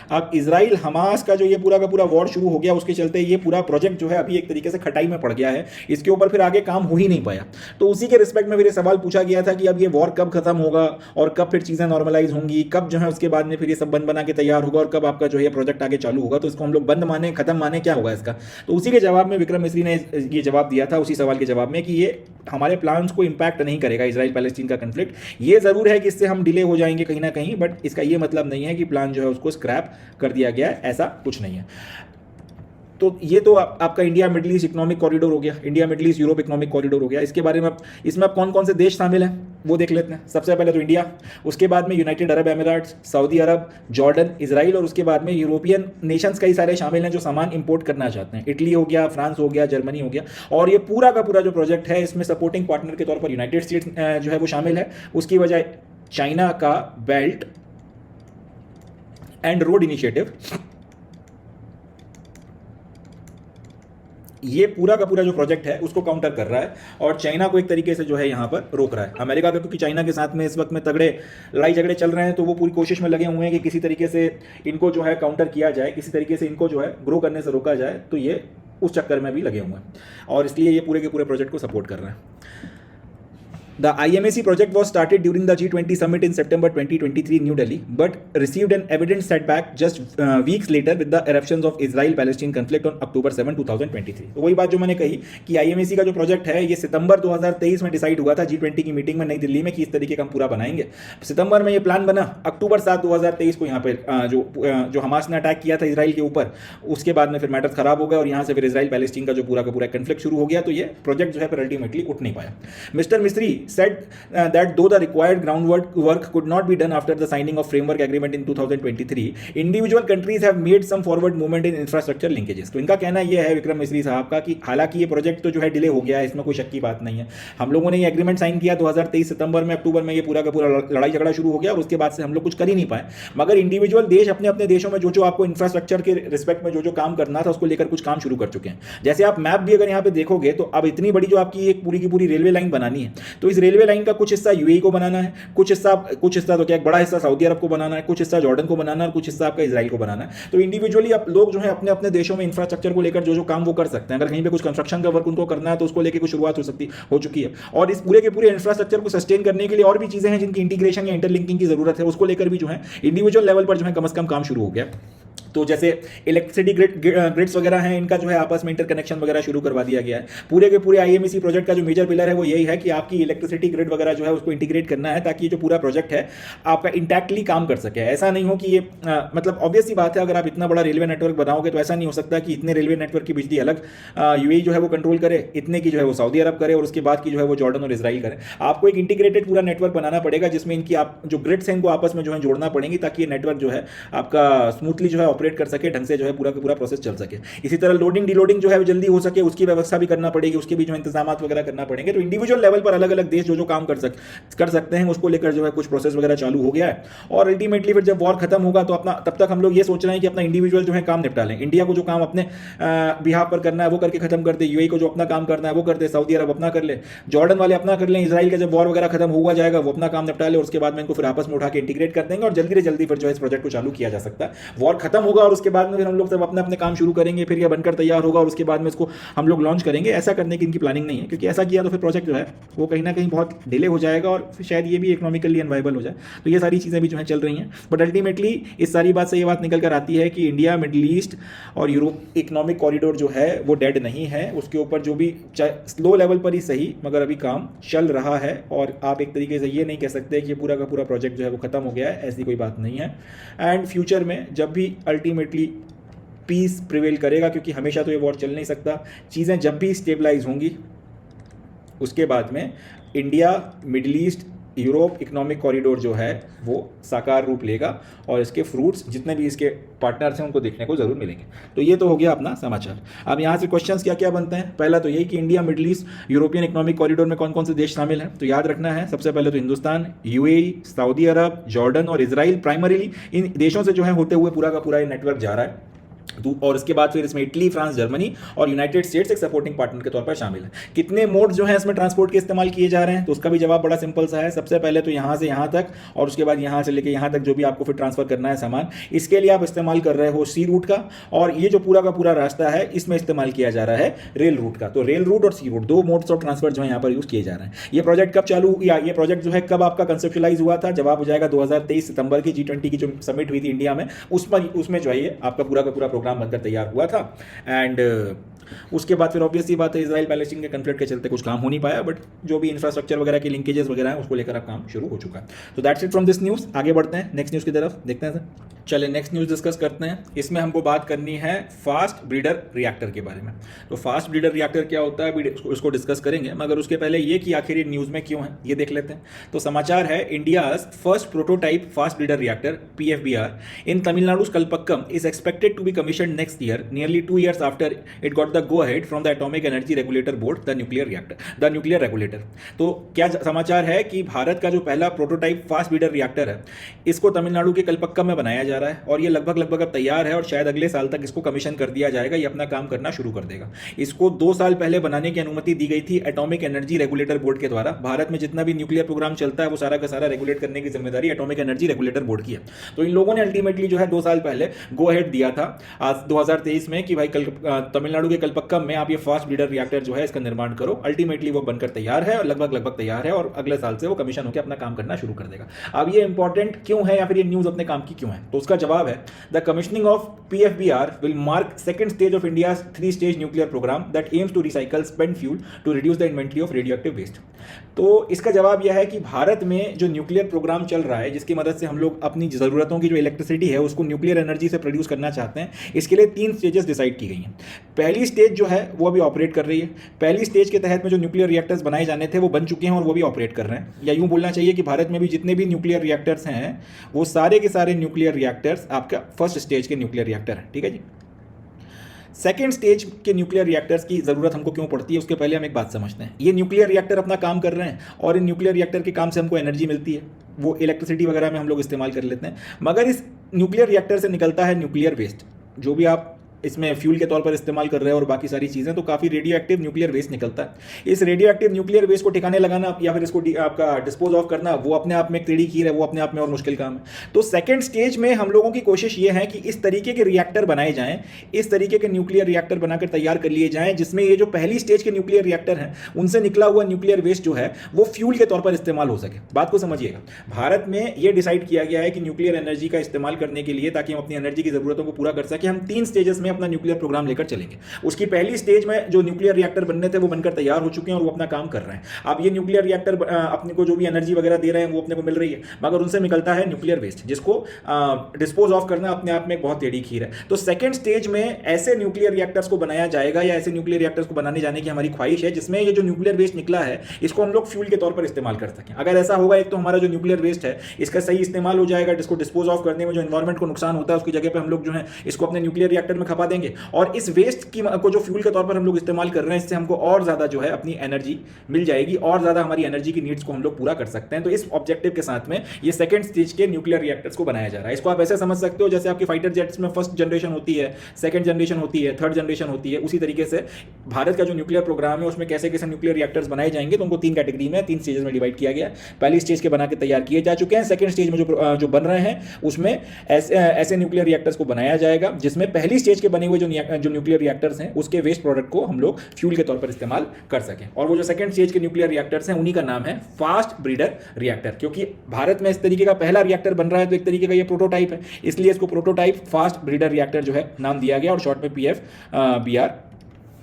अब इसराइल हमास का जो ये पूरा का पूरा वॉर शुरू हो गया, उसके चलते ये पूरा प्रोजेक्ट जो है अभी एक तरीके से खटाई में पड़ गया है, इसके ऊपर फिर आगे काम हो ही नहीं पाया। तो उसी के रिस्पेक्ट में फिर ये सवाल पूछा गया था कि अब ये वॉर कब खत्म होगा और कब फिर चीज़ें नॉर्मलाइज होंगी, कब जो है उसके बाद में फिर ये सब बन बना के तैयार होगा, और कब आपका जो है प्रोजेक्ट आगे चालू होगा। तो इसको हम लोग बंद माने, खत्म माने, क्या होगा इसका? तो उसी के जवाब में विक्रम मिस्री ने ये जवाब दिया था, उसी सवाल के जवाब में, कि ये हमारे प्लान्स को इंपैक्ट नहीं करेगा इसराइल पैलेस्टीन का कन्फ्लिक्ट। ये ज़रूर है कि इससे हम डिले हो जाएंगे कहीं ना कहीं, बट इसका ये मतलब नहीं है कि प्लान जो है उसको स्क्रैप कर दिया गया है, ऐसा कुछ नहीं है। तो ये तो आपका India Middle East economic corridor हो गया, India Middle East Europe economic corridor हो गया। इसके बारे में इसमें अब कौन कौन से देश शामिल हैं वो देख लेते हैं। सबसे पहले तो इंडिया, उसके बाद में यूनाइटेड अरब एमिरेट्स, सऊदी अरब, जॉर्डन, इसराइल, और उसके बाद में यूरोपियन नेशंस कई सारे शामिल हैं जो सामान इंपोर्ट करना चाहते हैं। इटली हो गया, फ्रांस हो गया, जर्मनी हो गया। और ये पूरा का पूरा जो प्रोजेक्ट है इसमें सपोर्टिंग पार्टनर के तौर पर यूनाइटेड स्टेट्स जो है वो शामिल है। उसकी वजह चाइना का बेल्ट एंड रोड इनिशिएटिव, ये पूरा का पूरा जो प्रोजेक्ट है उसको काउंटर कर रहा है, और चाइना को एक तरीके से जो है यहाँ पर रोक रहा है। अमेरिका का, क्योंकि चाइना के साथ में इस वक्त में तगड़े लड़ाई झगड़े चल रहे हैं, तो वो पूरी कोशिश में लगे हुए हैं कि किसी तरीके से इनको जो है काउंटर किया जाए, किसी तरीके से इनको जो है ग्रो करने से रोका जाए। तो ये उस चक्कर में भी लगे हुए हैं, और इसलिए ये पूरे के पूरे प्रोजेक्ट को सपोर्ट कर रहे हैं। The IMAC project was started during the G20 summit in September 2023 in New Delhi, but received an evident setback just weeks later with the eruptions of Israel-Palestine conflict on October 7, 2023. तो वही बात जो मैंने कही कि IMAC का जो प्रोजेक्ट है ये सितंबर 2023 में डिसाइड हुआ था G20 की मीटिंग में नई दिल्ली में कि इस तरीके का हम पूरा बनाएंगे। सितंबर में ये प्लान बना, अक्टूबर 7, 2023 को यहाँ पर जो हमास ने अटैक किया था इसराइल के ऊपर, उसके बाद में फिर मैटर्स खराब हो गए, और यहाँ से फिर इसराइल पैलेस्टीन का जो पूरा का पूरा कन्फ्लिक्ट शुरू हो गया। तो ये प्रोजेक्ट जो है फिर अल्टीमेटली उठ नहीं पाया। मिस्टर मिस्री said that though the required groundwork could not be done after the signing of framework agreement in 2023, individual countries have made some forward movement in infrastructure linkages. तो इनका कहना यह है विक्रम मिस्री साहब का कि हालांकि ये प्रोजेक्ट तो जो है डिले हो गया है, इसमें कोई शक की बात नहीं है। हम लोगों ने ये एग्रीमेंट साइन किया 2023 सितंबर में, अक्टूबर में ये पूरा का पूरा लड़ाई झगड़ा शुरू हो गया, और उसके बाद से हम लोग कुछ कर ही नहीं पाए। मगर इंडिविजुअल देश अपने अपने देशों में जो आपको इंफ्रास्ट्रक्चर के रिस्पेक्ट में जो काम करना था उसको लेकर कुछ काम शुरू कर चुके हैं। जैसे आप मैप भी अगर यहाँ पे देखोगे तो अब इतनी बड़ी जो आपकी एक पूरी की पूरी रेलवे लाइन बनानी है, तो इस रेलवे लाइन का कुछ हिस्सा यूएई को बनाना है, कुछ हिस्सा तो क्या एक बड़ा हिस्सा सऊदी अरब को बनाना है, कुछ हिस्सा जॉर्डन को बनाना है, और कुछ हिस्सा आपका इजराइल को बनाना है। तो इंडिविजुअली आप लोग जो है अपने अपने देशों में इंफ्रास्ट्रक्चर को लेकर जो काम वो कर सकते हैं। अगर कहीं पे कुछ कंस्ट्रक्शन का वर्क उनको करना है तो उसको लेकर कुछ शुरुआत हो चुकी है, और इस पूरे के पूरे इंफ्रास्ट्रक्चर को सस्टेन करने के लिए और भी चीजें हैं जिनकी इंटीग्रेशन या इंटरलिंकिंग की जरूरत है, उसको लेकर भी जो है इंडिविजुअल लेवल पर जो है कम से कम काम शुरू हो गया। तो जैसे इलेक्ट्रिसिटी ग्रिड्स वगैरह हैं, इनका जो है आपस में इंटरकनेक्शन वगैरह शुरू करवा दिया गया है। पूरे के पूरे आईएमएसी प्रोजेक्ट का जो मेजर पिलर है वो यही है कि आपकी इलेक्ट्रिसिटी ग्रिड वगैरह जो है उसको इंटीग्रेट करना है, ताकि ये जो पूरा प्रोजेक्ट है आपका इंटैक्टली काम कर सके। ऐसा नहीं हो कि ये मतलब ऑब्वियस सी बात है, अगर आप इतना बड़ा रेलवे नेटवर्क बनाओगे तो ऐसा नहीं हो सकता कि इतने रेलवे नेटवर्क की बिजली अलग यूएई जो है वो कंट्रोल करे, इतने की जो है वो सऊदी अरब करे, और उसके बाद की जो है वो जॉर्डन और इजराइल करे। आपको एक इंटीग्रेटेड पूरा नेटवर्क बनाना पड़ेगा जिसमें इनकी आप जो ग्रिड्स हैं इनको आपस में जो है जोड़ना पड़ेंगी, ताकि ये नेटवर्क जो है आपका स्मूथली जो है ऑपरेट ऑपरेट कर सके, ढंग से जो है पूरा का पूरा प्रोसेस चल सके। इसी तरह लोडिंग डिलोडिंग जो है जल्दी हो सके, उसकी व्यवस्था भी करना पड़ेगी, उसके भी जो इंतजाम वगैरह करना पड़ेंगे। तो इंडिविजुअल लेवल पर अलग अलग देश जो जो काम कर सकते हैं उसको लेकर जो है कुछ प्रोसेस वगैरह चालू हो गया है। और अल्टीमेटली फिर जब वॉर खत्म होगा तो अपना तब तक हम लोग ये सोच रहे हैं कि अपना इंडिविजुअल जो है काम निपटा लें। इंडिया को जो काम अपने बिहाफ पर करना है वो करके खत्म कर दे, यूएई को जो अपना काम करना है वो कर दे, सऊदी अरब अपना कर ले, जॉर्डन वाले अपना कर लें, इजराइल का जब वॉर वगैरह खत्म हुआ जाएगा वो अपना काम निपटा ले, और उसके बाद में इनको फिर आपस में उठा के इंटीग्रेट कर देंगे और जल्दी से जल्दी फिर जो है इस प्रोजेक्ट को चालू किया जा सकता है। वॉर खत्म होगा और उसके बाद में फिर हम लोग सब अपने अपने काम शुरू करेंगे, फिर यह बनकर तैयार होगा और उसके बाद में इसको हम लोग लॉन्च करेंगे। ऐसा करने की इनकी प्लानिंग नहीं है, क्योंकि ऐसा किया तो फिर प्रोजेक्ट जो है वो कहीं ना कहीं बहुत डिले हो जाएगा और फिर शायद ये भी इकोनॉमिकली अनवाइबल हो जाए। तो ये सारी चीज़ें भी जो है चल रही हैं। बट अल्टीमेटली इस सारी बात से ये बात निकल कर आती है कि इंडिया, मिडिल ईस्ट और यूरोप इकोनॉमिक कॉरिडोर जो है वो डेड नहीं है। उसके ऊपर जो भी स्लो लेवल पर ही सही मगर अभी काम चल रहा है, और आप एक तरीके से ये नहीं कह सकते कि पूरा का पूरा प्रोजेक्ट जो है वो खत्म हो गया है, ऐसी कोई बात नहीं है। एंड फ्यूचर में जब भी अल्टीमेटली पीस प्रिवेल करेगा, क्योंकि हमेशा तो ये वॉर चल नहीं सकता, चीज़ें जब भी स्टेबलाइज होंगी उसके बाद में India, Middle East, Europe economic corridor जो है वो साकार रूप लेगा और इसके फ्रूट्स जितने भी इसके पार्टनर्स हैं उनको देखने को जरूर मिलेंगे। तो ये तो हो गया अपना समाचार। अब यहाँ से क्वेश्चंस क्या क्या बनते हैं। पहला तो यही कि India, Middle east, European economic corridor में कौन कौन से देश शामिल हैं। तो याद रखना है सबसे पहले तो हिंदुस्तान, यूएई, सऊदी अरब, जॉर्डन और इजराइल, प्राइमरीली इन देशों से जो है होते हुए पूरा का पूरा ये नेटवर्क जा रहा है। और इसके बाद फिर इसमें इटली, फ्रांस, जर्मनी और यूनाइटेड स्टेट्स एक सपोर्टिंग पार्टनर के तौर पर शामिल है। कितने मोड जो है इसमें ट्रांसपोर्ट के इस्तेमाल किए जा रहे हैं, तो उसका भी जवाब बड़ा सिंपल सा है। सबसे पहले तो यहाँ से यहाँ तक और उसके बाद यहाँ से लेके यहाँ तक जो भी आपको फिर ट्रांसफर करना है सामान, इसके लिए आप इस्तेमाल कर रहे हो सी रूट का, और ये जो पूरा का पूरा रास्ता है इसमें इस्तेमाल किया जा रहा है रेल रूट का। तो रेल रूट और सी रूट, दो मोड्स ऑफ ट्रांसफर जो है यहाँ पर यूज किए जा रहे हैं। ये प्रोजेक्ट कब चालू, या ये प्रोजेक्ट जो है कब आपका कंसेप्चुलाइज हुआ था। जवाब हो जाएगा 2023 सितंबर की G20 की जो समिट हुई थी इंडिया में, उसमें जो है ये आपका पूरा का पूरा प्रोग्राम बनकर तैयार हुआ था। एंड उसके बाद फिर ऑब्वियसली बात है इजराइल पैलेस्टीन के कन्फ्लिक्ट के चलते कुछ काम हो नहीं पाया, बट जो भी इंफ्रास्ट्रक्चर वगैरह के लिंकेजेस वगैरह हैं उसको लेकर अब काम शुरू हो चुका है। तो that's it from this news. आगे बढ़ते हैं नेक्स्ट न्यूज़ की तरफ, देखते हैं सर। चलिए नेक्स्ट न्यूज़ डिस्कस करते हैं। इसमें हमको बात करनी है फास्ट ब्रीडर रिएक्टर के बारे में। तो फास्ट ब्रीडर रिएक्टर क्या होता है उसको डिस्कस करेंगे, मगर उसके पहले ये कि आखिर ये न्यूज़ में क्यों है ये देख लेते हैं। तो समाचार है, India's first prototype fast breeder reactor PFBR in तमिलनाडु's Kalpakkam is expected to be commissioned next year, nearly 2 years after it got the go ahead from the atomic energy regulator board, the nuclear regulator. तो क्या समाचार है कि भारत का जो पहला प्रोटोटाइप फास्ट ब्रीडर रिएक्टर है इसको तमिलनाडु के कल्पक्कम में बनाया जा रहा है, और ये लगभग अब तैयार है और शायद अगले साल तक इसको कमीशन कर दिया जाएगा, ये अपना काम करना शुरू कर देगा। इसको 2 साल पहले बनाने की अनुमति दी गई थी एटॉमिक एनर्जी रेगुलेटर बोर्ड के द्वारा। भारत में जितना भी न्यूक्लियर प्रोग्राम चलता है वो सारा का सारा रेगुलेट करने की जिम्मेदारी एटॉमिक एनर्जी रेगुलेटर बोर्ड की है। तो इन लोगों ने अल्टीमेटली जो है 2 साल पहले गो अहेड दिया था आज 2023 में कि भाई तमिलनाडु के कल्पक्कम में आप ये फास्ट ब्रीडर रिएक्टर जो है इसका निर्माण करो। अल्टीमेटली वो बनकर तैयार है और लगभग तैयार है, और अगले साल से वो कमीशन होकर अपना काम करना शुरू कर देगा। अब ये इंपॉर्टेंट क्यों है या फिर ये न्यूज़ अपने काम की क्यों है, तो उसका जवाब है the commissioning of PFBR will mark second stage of India's 3-stage nuclear program that aims to recycle spent fuel to reduce the inventory of radioactive waste। तो इसका जवाब यह है कि भारत में जो न्यूक्लियर प्रोग्राम चल रहा है जिसकी मदद से हम लोग अपनी ज़रूरतों की जो इलेक्ट्रिसिटी है उसको न्यूक्लियर एनर्जी से प्रोड्यूस करना चाहते हैं, इसके लिए 3 स्टेजेस डिसाइड की गई हैं। पहली स्टेज जो है वो अभी ऑपरेट कर रही है। पहली स्टेज के तहत में जो न्यूक्लियर रिएक्टर्स बनाए जाने थे वो बन चुके हैं और वो भी ऑपरेट कर रहे हैं, या यूँ बोलना चाहिए कि भारत में भी जितने भी न्यूक्लियर रिएक्टर्स हैं वो सारे के सारे न्यूक्लियर रिएक्टर्स आपका फर्स्ट स्टेज के न्यूक्लियर रिएक्टर है। ठीक है जी। सेकेंड स्टेज के न्यूक्लियर रिएक्टर्स की ज़रूरत हमको क्यों पड़ती है उसके पहले हम एक बात समझते हैं। ये न्यूक्लियर रिएक्टर अपना काम कर रहे हैं और इन न्यूक्लियर रिएक्टर के काम से हमको एनर्जी मिलती है, वो इलेक्ट्रिसिटी वगैरह में हम लोग इस्तेमाल कर लेते हैं। मगर इस न्यूक्लियर रिएक्टर से निकलता है न्यूक्लियर वेस्ट, जो भी आप इसमें फ्यूल के तौर पर इस्तेमाल कर रहे हैं और बाकी सारी चीज़ें, तो काफ़ी रेडियो एक्टिव न्यूक्लियर वेस्ट निकलता है। इस रेडियो एक्टिव न्यूक्लियर वेस्ट को ठिकाने लगाना या फिर इसको आपका डिस्पोज ऑफ करना वो अपने आप में एक टेढ़ी खीर है, वो अपने आप में और मुश्किल काम है। तो सेकंड स्टेज में हम लोगों की कोशिश ये है कि इस तरीके के रिएक्टर बनाए जाएं, इस तरीके के न्यूक्लियर रिएक्टर बनाकर तैयार कर लिए जाएं जिसमें ये जो पहली स्टेज के न्यूक्लियर रिएक्टर हैं उनसे निकला हुआ न्यूक्लियर वेस्ट जो है वो फ्यूल के तौर पर इस्तेमाल हो सके। बात को समझिएगा, भारत में यह डिसाइड किया गया है कि न्यूक्लियर एनर्जी का इस्तेमाल करने के लिए, ताकि हम अपनी एनर्जी की ज़रूरतों को पूरा कर सकें, हम 3 स्टेजेस में में अपना न्यूक्लियर प्रोग्राम लेकर चलेंगे। उसकी पहली स्टेज में जो न्यूक्लियर रिएक्टर बनने थे वो बनकर तैयार हो चुके हैं और वो अपना काम कर रहे हैं। अब ये न्यूक्लियर रिएक्टर अपने को जो भी एनर्जी वगैरह दे रहे हैं वो अपने को मिल रही है, मगर उनसे निकलता है न्यूक्लियर वेस्ट, जिसको डिस्पोज ऑफ करना अपने आप में एक बहुत टेढ़ी खीर है। तो सेकंड स्टेज में ऐसे न्यूक्लियर रिएक्टर्स को बनाया जाएगा या ऐसे न्यूक्लियर रिएक्टर्स को बनाने जाने की हमारी ख्वाहिश है जिसमें ये जो न्यूक्लियर वेस्ट निकला है इसको हम लोग फ्यूल के तौर पर इस्तेमाल कर सकें। अगर ऐसा होगा, एक तो हमारा जो न्यूक्लियर वेस्ट है इसका सही इस्तेमाल हो जाएगा, जिसको डिस्पोज ऑफ करने में जो एनवायरमेंट को नुकसान होता है उसकी जगह पे हम लोग जो है इसको अपने न्यूक्लियर रिएक्टर में खपा देंगे, और इस वेस्ट की को जो फ्यूल के तौर पर हम लोग इस्तेमाल कर रहे हैं इससे हमको और ज्यादा जो है अपनी एनर्जी मिल जाएगी और ज्यादा हमारी एनर्जी की नीड्स को हम लोग पूरा कर सकते हैं। तो इस ऑब्जेक्टिव के साथ में ये सेकंड स्टेज के न्यूक्लियर रिएक्टर्स को बनाया जा रहा है। इसको आप ऐसे समझ सकते हो जैसे आपकी फाइटर जेट्स में फर्स्ट जनरेशन होती है, सेकंड जनरेशन होती है, थर्ड जनरेशन होती है, उसी तरीके से भारत का जो न्यूक्लियर प्रोग्राम है उसमें कैसे कैसे न्यूक्लियर रिएक्टर्स बनाए जाएंगे तो उनको तीन कैटेगरी में, तीन स्टेजेस में डिवाइड किया गया है। पहली स्टेज के बना के तैयार किए जा चुके हैं, सेकंड स्टेज में जो बन रहे हैं उसमें ऐसे न्यूक्लियर रिएक्टर्स को बनाया जाएगा जिसमें पहली स्टेज के बने हुए जो न्यूक्लियर रिएक्टर्स हैं उसके वेस्ट प्रोडक्ट को हम लोग फ्यूल के तौर पर इस्तेमाल कर सकें। और वो जो सेकंड स्टेज के न्यूक्लियर रिएक्टर्स हैं उन्हीं का नाम है फास्ट ब्रीडर रिएक्टर, क्योंकि भारत में इस तरीके का पहला रिएक्टर बन रहा है तो एक तरीके का ये प्रोटोटाइप है, इसलिए इसको प्रोटोटाइप फास्ट ब्रीडर रिएक्टर जो है नाम दिया गया और शॉर्ट में PFBR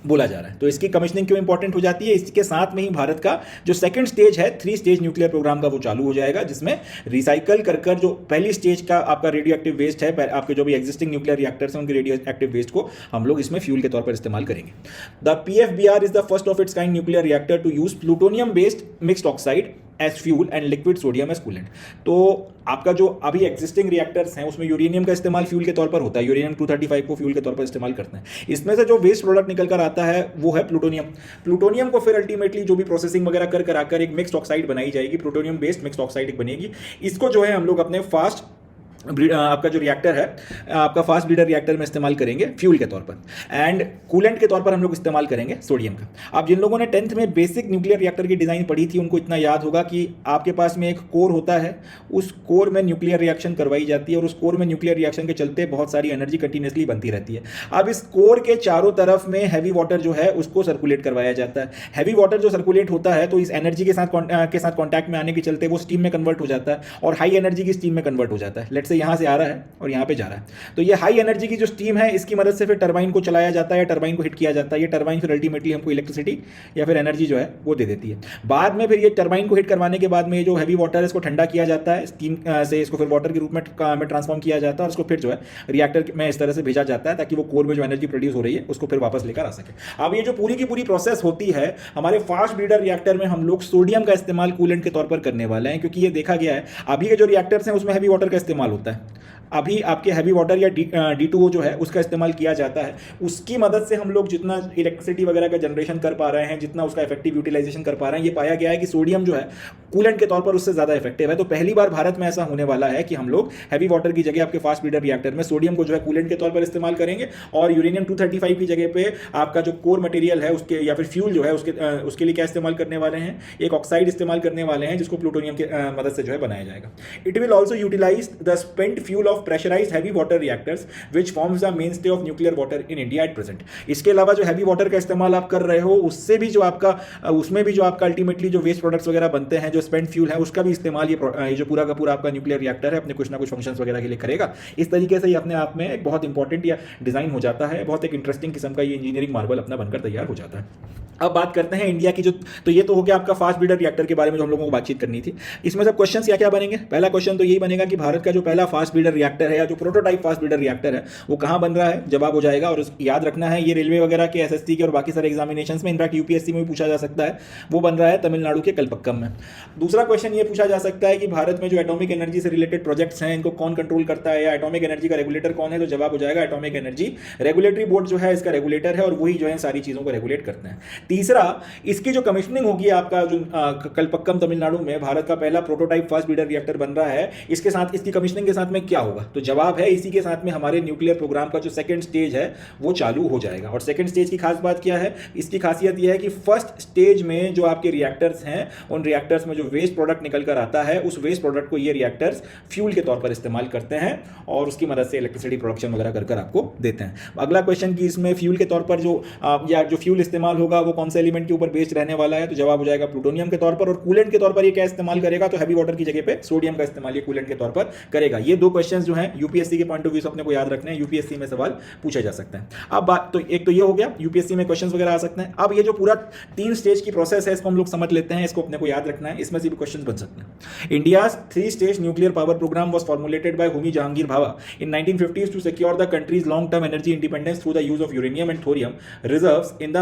बोला जा रहा है। तो इसकी कमिश्निंग क्यों इंपॉर्टेंट हो जाती है? इसके साथ में ही भारत का जो सेकंड स्टेज है 3 स्टेज न्यूक्लियर प्रोग्राम का वो चालू हो जाएगा, जिसमें रिसाइकल कर जो पहली स्टेज का आपका रेडियो एक्टिव वेस्ट है, आपके जो भी एग्जिस्टिंग न्यूक्लियर रिएक्टर्स हैं उनके रेडियो एक्टिव वेस्ट को हम लोग इसमें फ्यूल के तौर पर इस्तेमाल करेंगे। The PFBR is the first of its kind nuclear reactor to use plutonium based mixed oxide as fuel and liquid sodium as coolant. तो आपका जो अभी एग्जिस्टिंग रिएक्टर्स हैं उसमें यूरेनियम का इस्तेमाल फ्यूल के तौर पर होता है, यूरेनियम 235 को फ्यूल के तौर पर इस्तेमाल करते हैं। इसमें से जो वेस्ट प्रोडक्ट निकल कर आता है वो है प्लूटोनियम। प्लूटोनियम को फिर अल्टीमेटली जो भी प्रोसेसिंग वगैरह कर आकर एक मिक्स्ड ऑक्साइड बनाई जाएगी, प्लूटोनियम बेस्ड मिक्स्ड ऑक्साइड बनेगी। इसको जो है हम लोग अपने फास्ट आपका जो रिएक्टर है आपका फास्ट ब्रीडर रिएक्टर में इस्तेमाल करेंगे फ्यूल के तौर पर, एंड कूलेंट के तौर पर हम लोग इस्तेमाल करेंगे सोडियम का। आप जिन लोगों ने 10th में बेसिक न्यूक्लियर रिएक्टर की डिज़ाइन पढ़ी थी उनको इतना याद होगा कि आपके पास में एक कोर होता है, उस कोर में न्यूक्लियर रिएक्शन करवाई जाती है और उस कोर में न्यूक्लियर रिएक्शन के चलते बहुत सारी एनर्जी कंटिन्यूसली बनती रहती है। अब इस कोर के चारों तरफ में हैवी वाटर जो है उसको सर्कुलेट करवाया जाता है। हैवी वाटर जो सर्कुलेट होता है तो इस एनर्जी के साथ कॉन्टैक्ट में आने के चलते वो स्टीम में कन्वर्ट हो जाता है और हाई एनर्जी की स्टीम में कन्वर्ट हो जाता है। लेट्स से यहाँ से आ रहा है और यहाँ पे जा रहा है, तो ये हाई एनर्जी की जो स्टीम है इसकी मदद से फिर टरबाइन को चलाया जाता है, टरबाइन को हिट किया जाता है। ये टरबाइन फिर अल्टीमेटली हमको इलेक्ट्रिसिटी या फिर एनर्जी जो है वो दे देती है। बाद में फिर ये टरबाइन को हिट करवाने के बाद में जो हैवी वाटर है इसको ठंडा किया जाता है, स्टीम से इसको फिर वाटर के रूप में ट्रांसफॉर्म किया जाता है और उसको फिर जो है रिएक्टर में इस तरह से भेजा जाता है ताकि वो कोर में जो एनर्जी प्रोड्यूस हो रही है उसको फिर वापस लेकर आ सके। अब ये जो पूरी की पूरी प्रोसेस होती है हमारे फास्ट ब्रीडर रिएक्टर में हम लोग सोडियम का इस्तेमाल कूलेंट के तौर पर करने वाले हैं, क्योंकि ये देखा गया है अभी के जो रिएक्टर्स हैं उसमें हैवी वाटर का इस्तेमाल होता है। अभी आपके हैवी वाटर या D2O जो है उसका इस्तेमाल किया जाता है, उसकी मदद से हम लोग जितना इलेक्ट्रिसिटी वगैरह का जनरेशन कर पा रहे हैं, जितना उसका इफेक्टिव यूटिलाइजेशन कर पा रहे हैं, ये पाया गया है कि सोडियम जो है कूलेंट के तौर पर उससे ज़्यादा इफेक्टिव है। तो पहली बार भारत में ऐसा होने वाला है कि हम लोग हैवी वाटर की जगह आपके फास्ट ब्रीडर रिएक्टर में सोडियम को जो है कूलेंट के तौर पर इस्तेमाल करेंगे और यूरेनियम 235 की जगह पे आपका जो कोर मटेरियल है उसके या फिर फ्यूल जो है उसके लिए क्या इस्तेमाल करने वाले हैं, एक ऑक्साइड इस्तेमाल करने वाले हैं जिसको प्लूटोनियम की मदद से जो है बनाया जाएगा। It will also utilise the spent fuel of pressurised heavy water reactors which forms the mainstay of nuclear water in India at present. इसके अलावा जो हैवी वाटर का इस्तेमाल आप कर रहे हो उससे भी जो आपका उसमें भी जो आपका अल्टीमेटली जो वेस्ट प्रोडक्ट्स वगैरह बनते हैं, जो स्पेंट फ्यूल है उसका भी इस्तेमाल ये जो पूरा का पूरा आपका न्यूक्लियर रिएक्टर है अपने कुछ ना कुछ फंक्शंस वगैरह के लिए करेगा। इस तरीके से ये अपने आप में एक बहुत इंपॉर्टेंट या डिजाइन हो जाता है, बहुत एक इंटरेस्टिंग किस्म का ये इंजीनियरिंग मार्बल अपना बनकर तैयार हो जाता है। अब बात करते हैं इंडिया की जो, तो ये तो हो गया आपका फास्ट ब्रीडर रिएक्टर के बारे में जो हम लोगों को बातचीत करनी थी। इसमें सब क्वेश्चन क्या क्या बनेंगे? पहला क्वेश्चन तो यही बनेगा कि भारत का जो पहला फास्ट ब्रीडर रिएक्टर है या जो प्रोटोटाइप फास्ट ब्रीडर रिएक्टर है वो कहाँ बन रहा है, जवाब हो जाएगा। और याद रखना है ये रेलवे वगैरह के SST के और बाकी सारे एग्जामिनेशन में, इनफैक्ट UPSC में भी पूछा जा सकता है, वो बन रहा है तमिलनाडु के कलपक्कम में। दूसरा क्वेश्चन ये पूछा जा सकता है कि भारत में जो एटॉमिक एनर्जी से रिलेटेड प्रोजेक्ट्स हैं इनको कौन कंट्रोल करता है या एटॉमिक एनर्जी का रेगुलेटर कौन है, तो जवाब हो जाएगा एटॉमिक एनर्जी रेगुलेटरी बोर्ड जो है इसका रेगुलेटर है और वही जो है सारी चीज़ों को रेगुलेट करते हैं। तीसरा, इसकी जो कमिश्निंग होगी आपका जो कलपक्कम तमिलनाडु में भारत का पहला प्रोटोटाइप फास्ट ब्रीडर रिएक्टर बन रहा है, इसके साथ इसकी कमिश्निंग के साथ में क्या होगा, तो जवाब है इसी के साथ में हमारे न्यूक्लियर प्रोग्राम का जो सेकंड स्टेज है वो चालू हो जाएगा। और सेकंड स्टेज की खास बात क्या है, इसकी खासियत यह है कि फर्स्ट स्टेज में जो आपके रिएक्टर्स हैं उन रिएक्टर्स में जो वेस्ट प्रोडक्ट निकल कर आता है उस वेस्ट प्रोडक्ट को ये रिएक्टर्स फ्यूल के तौर पर इस्तेमाल करते हैं और उसकी मदद से इलेक्ट्रिसिटी प्रोडक्शन वगैरह कर आपको देते हैं। अगला क्वेश्चन कि इसमें फ्यूल के तौर पर जो फ्यूल इस्तेमाल होगा वो कौन से एलिमेंट के ऊपर बेस्ड रहने वाला है, तो जवाब हो जाएगा प्लूटोनियम के तौर पर। और कूलेंट के तौर पर ये क्या इस्तेमाल करेगा, तो हैवी वाटर की जगह पे सोडियम का इस्तेमाल ये कूलेंट के तौर पर करेगा। ये दो क्वेश्चंस जो है यूपीएससी के पॉइंट ऑफ व्यू से अपने को याद रखने हैं, यूपीएससी में सवाल पूछे जा सकते हैं। अब बात तो एक तो ये हो गया, यूपीएससी में क्वेश्चंस वगैरह आ सकते हैं। अब ये जो पूरा 3 स्टेज की प्रोसेस है इसको हम लोग समझ लेते हैं, इसको अपने को याद रखना है, इसमें से भी क्वेश्चन बन सकते हैं। India's 3 stage nuclear power program was formulated by Homi Jehangir Bhabha in 1950s to secure the country's long term energy independence through the use of uranium and thorium reserves in the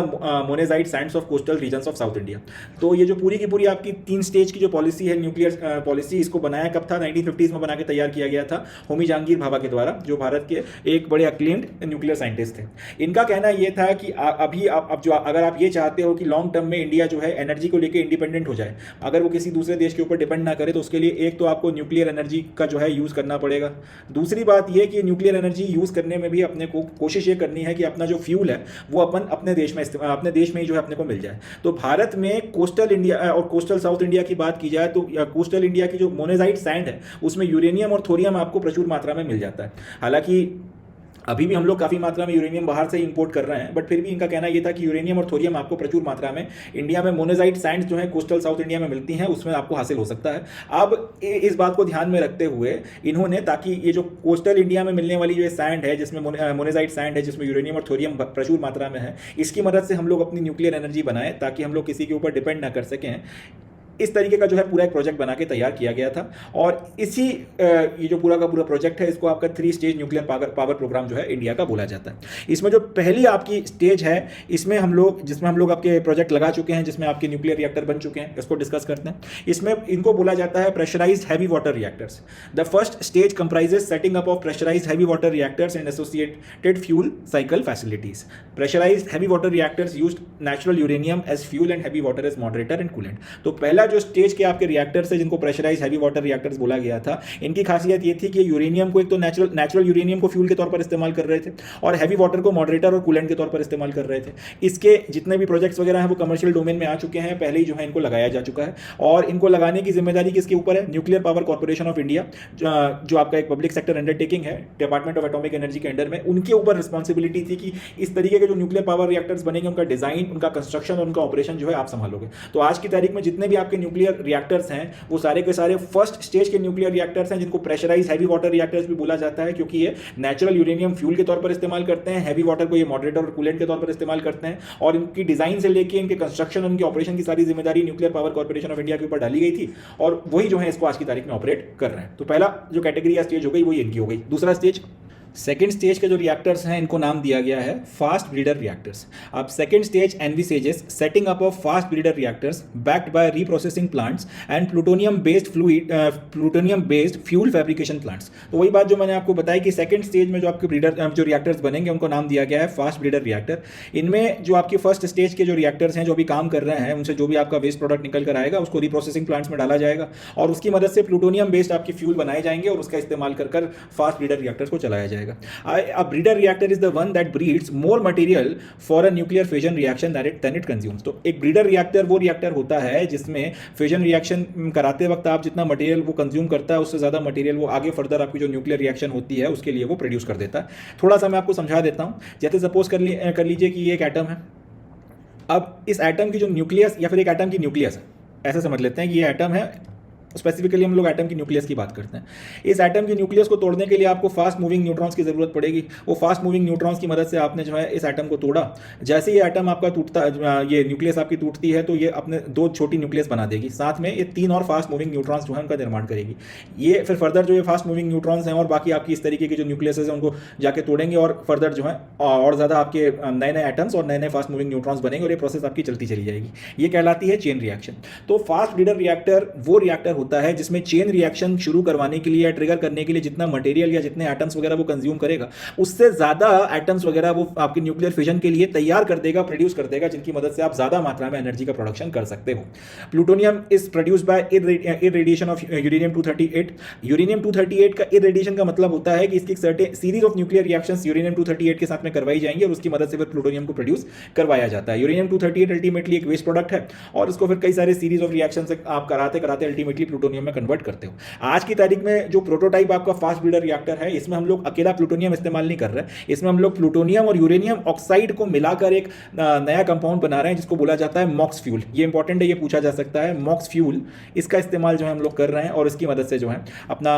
monazite sands of coastal regions of South India. तो ये जो पूरी की पूरी आपकी 3 स्टेज की जो पॉलिसी है, न्यूक्लियर पॉलिसी, इसको बनाया कब था? 1950s में बना के तैयार किया गया था होमी जहांगीर भाभा के द्वारा, जो भारत के एक बड़े अक्लेम्ड न्यूक्लियर साइंटिस्ट थे। इनका कहना यह था कि अभी अब जो अगर आप ये चाहते हो कि लॉन्ग टर्म में इंडिया जो है एनर्जी को लेकर इंडिपेंडेंट हो जाए, अगर वो किसी दूसरे देश के ऊपर डिपेंड ना करे, तो उसके लिए एक तो आपको न्यूक्लियर एनर्जी का जो है यूज़ करना पड़ेगा। दूसरी बात ये कि न्यूक्लियर एनर्जी यूज़ करने में भी अपने को कोशिश ये करनी है कि अपना जो फ्यूल है वो अपन अपने देश में ही जो है अपने को मिल जाए। तो भारत में कोस्टल इंडिया और कोस्टल साउथ इंडिया की बात की जाए तो कोस्टल इंडिया की जो मोनेजाइट सैंड है उसमें यूरेनियम और थोरियम आपको प्रचुर मात्रा में मिल जाता है। हालांकि अभी भी हम लोग काफ़ी मात्रा में यूरेनियम बाहर से इंपोर्ट कर रहे हैं, बट फिर भी इनका कहना यह था कि यूरेनियम और थोरियम आपको प्रचुर मात्रा में इंडिया में मोनेजाइट सैंड्स जो है कोस्टल साउथ इंडिया में मिलती हैं, उसमें आपको हासिल हो सकता है। अब इस बात को ध्यान में रखते हुए इन्होंने, ताकि ये जो कोस्टल इंडिया में मिलने वाली जो सैंड है, जिसमें मोनेजाइट सैंड है, जिसमें यूरेनियम और थोरियम प्रचुर मात्रा में है, इसकी मदद से हम लोग अपनी न्यूक्लियर एनर्जी बनाएं, ताकि हम लोग किसी के ऊपर डिपेंड ना कर सकें। इस तरीके का जो है पूरा एक प्रोजेक्ट बना के तैयार किया गया था। और इसी ये जो पूरा का पूरा प्रोजेक्ट है, इसको आपका 3 स्टेज न्यूक्लियर पावर प्रोग्राम जो है इंडिया का बोला जाता है। इसमें जो पहली आपकी स्टेज है, जिसमें हम लोग आपके प्रोजेक्ट लगा चुके हैं, जिसमें आपके न्यूक्लियर रिएक्टर बन चुके हैं, इसको डिस्कस करते हैं। इसमें इनको बोला जाता है pressurised heavy water reactors. The first stage comprises setting up of pressurised heavy water reactors and associated fuel cycle facilities. Pressurised heavy water reactors used natural uranium as fuel and heavy water as moderator and coolant. तो पहला जो स्टेज के आपके रिएक्टर्स है, जिनको प्रेशराइज हैवी वाटर रिएक्टर्स बोला गया था, इनकी खासियत ये थी कि यूरेनियम को एक तो नेचुरल यूरेनियम को फ्यूल के तौर पर इस्तेमाल कर रहे थे, और हैवी वाटर को मॉडरेटर और कूलेंट के तौर पर इस्तेमाल कर रहे थे। इसके जितने भी प्रोजेक्ट्स वगैरह हैं वो कमर्शियल डोमेन में आ चुके हैं, पहले ही जो है इनको लगाया जा चुका है। और इनको लगाने की जिम्मेदारी किसके ऊपर है? Nuclear power corporation of India, जो आपका एक पब्लिक सेक्टर अंडरटेकिंग है, डिपार्टमेंट ऑफ एटॉमिक एनर्जी के अंडर में, उनके ऊपर रिस्पॉन्सिबिलिटी थी कि इस तरीके के जो न्यूक्लियर पावर रिएक्टर्स बनेंगे, उनका डिजाइन, उनका कंस्ट्रक्शन और उनका ऑपरेशन जो है आप संभालोगे। तो आज की तारीख में जितने भी आपके न्यूक्लियर रिएक्टर्स हैं वो सारे के सारे फर्स्ट स्टेज के न्यूक्लियर रिएक्टर्स हैं, जिनको प्रेशराइज हैवी वाटर रिएक्टर्स भी बोला जाता है, क्योंकि ये नेचुरल यूरेनियम फ्यूल के तौर पर इस्तेमाल करते हैं, हैवी वाटर को ये मॉडरेटर और कूलेंट के तौर पर इस्तेमाल करते हैं, और इनकी डिजाइन से लेके इनके कंस्ट्रक्शन, इनके ऑपरेशन की सारी जिम्मेदारी nuclear power corporation of India के ऊपर डाली गई थी, और वही जो है इसको आज की तारीख में ऑपरेट कर रहे हैं। तो पहला जो कैटेगरी या स्टेज हो गई वो इनकी हो गई। दूसरा स्टेज, सेकेंड स्टेज के जो रिएक्टर्स हैं, इनको नाम दिया गया है फास्ट ब्रीडर रिएक्टर्स। अब second stage envisages setting up of fast breeder reactors backed by reprocessing plants and plutonium based fuel fabrication plants. तो वही बात जो मैंने आपको बताई कि सेकेंड स्टेज में जो आपके जो रिएक्टर्स बनेंगे उनको नाम दिया गया है फास्ट ब्रीडर रिएक्टर। इनमें जो आपके फर्स्ट स्टेज के जो रिएक्टर्स हैं, जो भी काम कर रहे हैं, उनसे जो भी आपका वेस्ट प्रोडक्ट निकल कर आएगा उसको रीप्रोसेसिंग प्लांट्स में डाला जाएगा, और उसकी मदद से प्लूटोनियम बेस्ड आपके फ्यूल बनाए जाएंगे, और उसका इस्तेमाल कर फास्ट ब्रीडर रिएक्टर्स को चलाया जाएगा। A breeder reactor is the one that breeds more material for a nuclear fission reaction than it consumes। तो एक ब्रीडर रिएक्टर वो रिएक्टर होता है जिसमें फिजन रिएक्शन कराते वक्त आप जितना मटेरियल वो कंज्यूम करता है, उससे ज़्यादा मटेरियल वो आगे फर्दर आपकी जो न्यूक्लियर रिएक्शन होती है उसके लिए वो प्रोड्यूस कर देता है। थोड़ा सा मैं आपको समझा देता हूँ। जैसे सपोज कर लीजिए कि ये एक एटम है। अब इस एटम की जो न्यूक्लियस, या फिर एक एटम की न्यूक्लियस है, ऐसे समझ लेते हैं कि ये एटम है, स्पेसिफिकली हम लोग एटम की न्यूक्लियस की बात करते हैं। इस एटम की न्यूक्लियस को तोड़ने के लिए आपको फास्ट मूविंग न्यूट्रॉन्स की जरूरत पड़ेगी। वो फास्ट मूविंग न्यूट्रॉन्स की मदद से आपने जो है इस एटम को तोड़ा। जैसे ये एटम आपका टूटता, ये न्यूक्लियस आपकी टूटती है, तो ये अपने 2 छोटी न्यूक्लियस बना देगी, साथ में ये 3 और फास्ट मूविंग न्यूट्रॉन्स जो है उनका निर्माण करेगी। ये फिर फर्दर जो ये फास्ट मूविंग न्यूट्रॉन्स हैं और बाकी आपकी इस तरीके की जो न्यूक्लियस है उनको जाके तोड़ेंगे, और फर्दर जो है और ज़्यादा आपके नए नए एटम्स और नए नए फास्ट मूविंग न्यूट्रॉन्स बनेंगे, और ये प्रोसेस आपकी चलती चली जाएगी। ये कहलाती है चेन रिएक्शन। तो फास्ट ब्रीडर रिएक्टर वो रिएक्टर होता है जिसमें चेन रिएक्शन शुरू करवाने के लिए या ट्रिगर करने के लिए जितना मटेरियल या जितने एटम्स वगैरह वो कंज्यूम करेगा, उससे ज्यादा एटम्स वगैरह वो आपके न्यूक्लियर फिजन के लिए तैयार कर देगा, प्रोड्यूस कर देगा, जिनकी मदद से आप ज्यादा मात्रा में एनर्जी का प्रोडक्शन कर सकते हो। Plutonium is produced by irradiation of uranium 238। Uranium 238 का इरेडिएशन का मतलब होता है कि इसकी certain series of nuclear reactions uranium 238 के साथ में करवाई जाएंगी, और उसकी मदद से फिर प्लूटोनियम को प्रोड्यूस करवाया जाता है। यूरेनियम 238 अल्टीमेटली एक वेस्ट प्रोडक्ट है, और इसको फिर कई सारे सीरीज ऑफ रिएक्शन से आप कराते कराते अल्टीमेटली प्लूटोनियम में कन्वर्ट करते हो। आज की तारीख में जो प्रोटोटाइप आपका फास्ट ब्रीडर रिएक्टर है, इसमें हम लोग अकेला प्लूटोनियम इस्तेमाल नहीं कर रहे हैं, इसमें हम लोग प्लूटोनियम और यूरेनियम ऑक्साइड को मिलाकर एक नया कंपाउंड बना रहे हैं, जिसको बोला जाता है मॉक्स फ्यूल। ये इंपॉर्टेंट है, ये पूछा जा सकता है। मॉक्स फ्यूल, इसका इस्तेमाल जो है हम लोग कर रहे हैं, और इसकी मदद से जो है अपना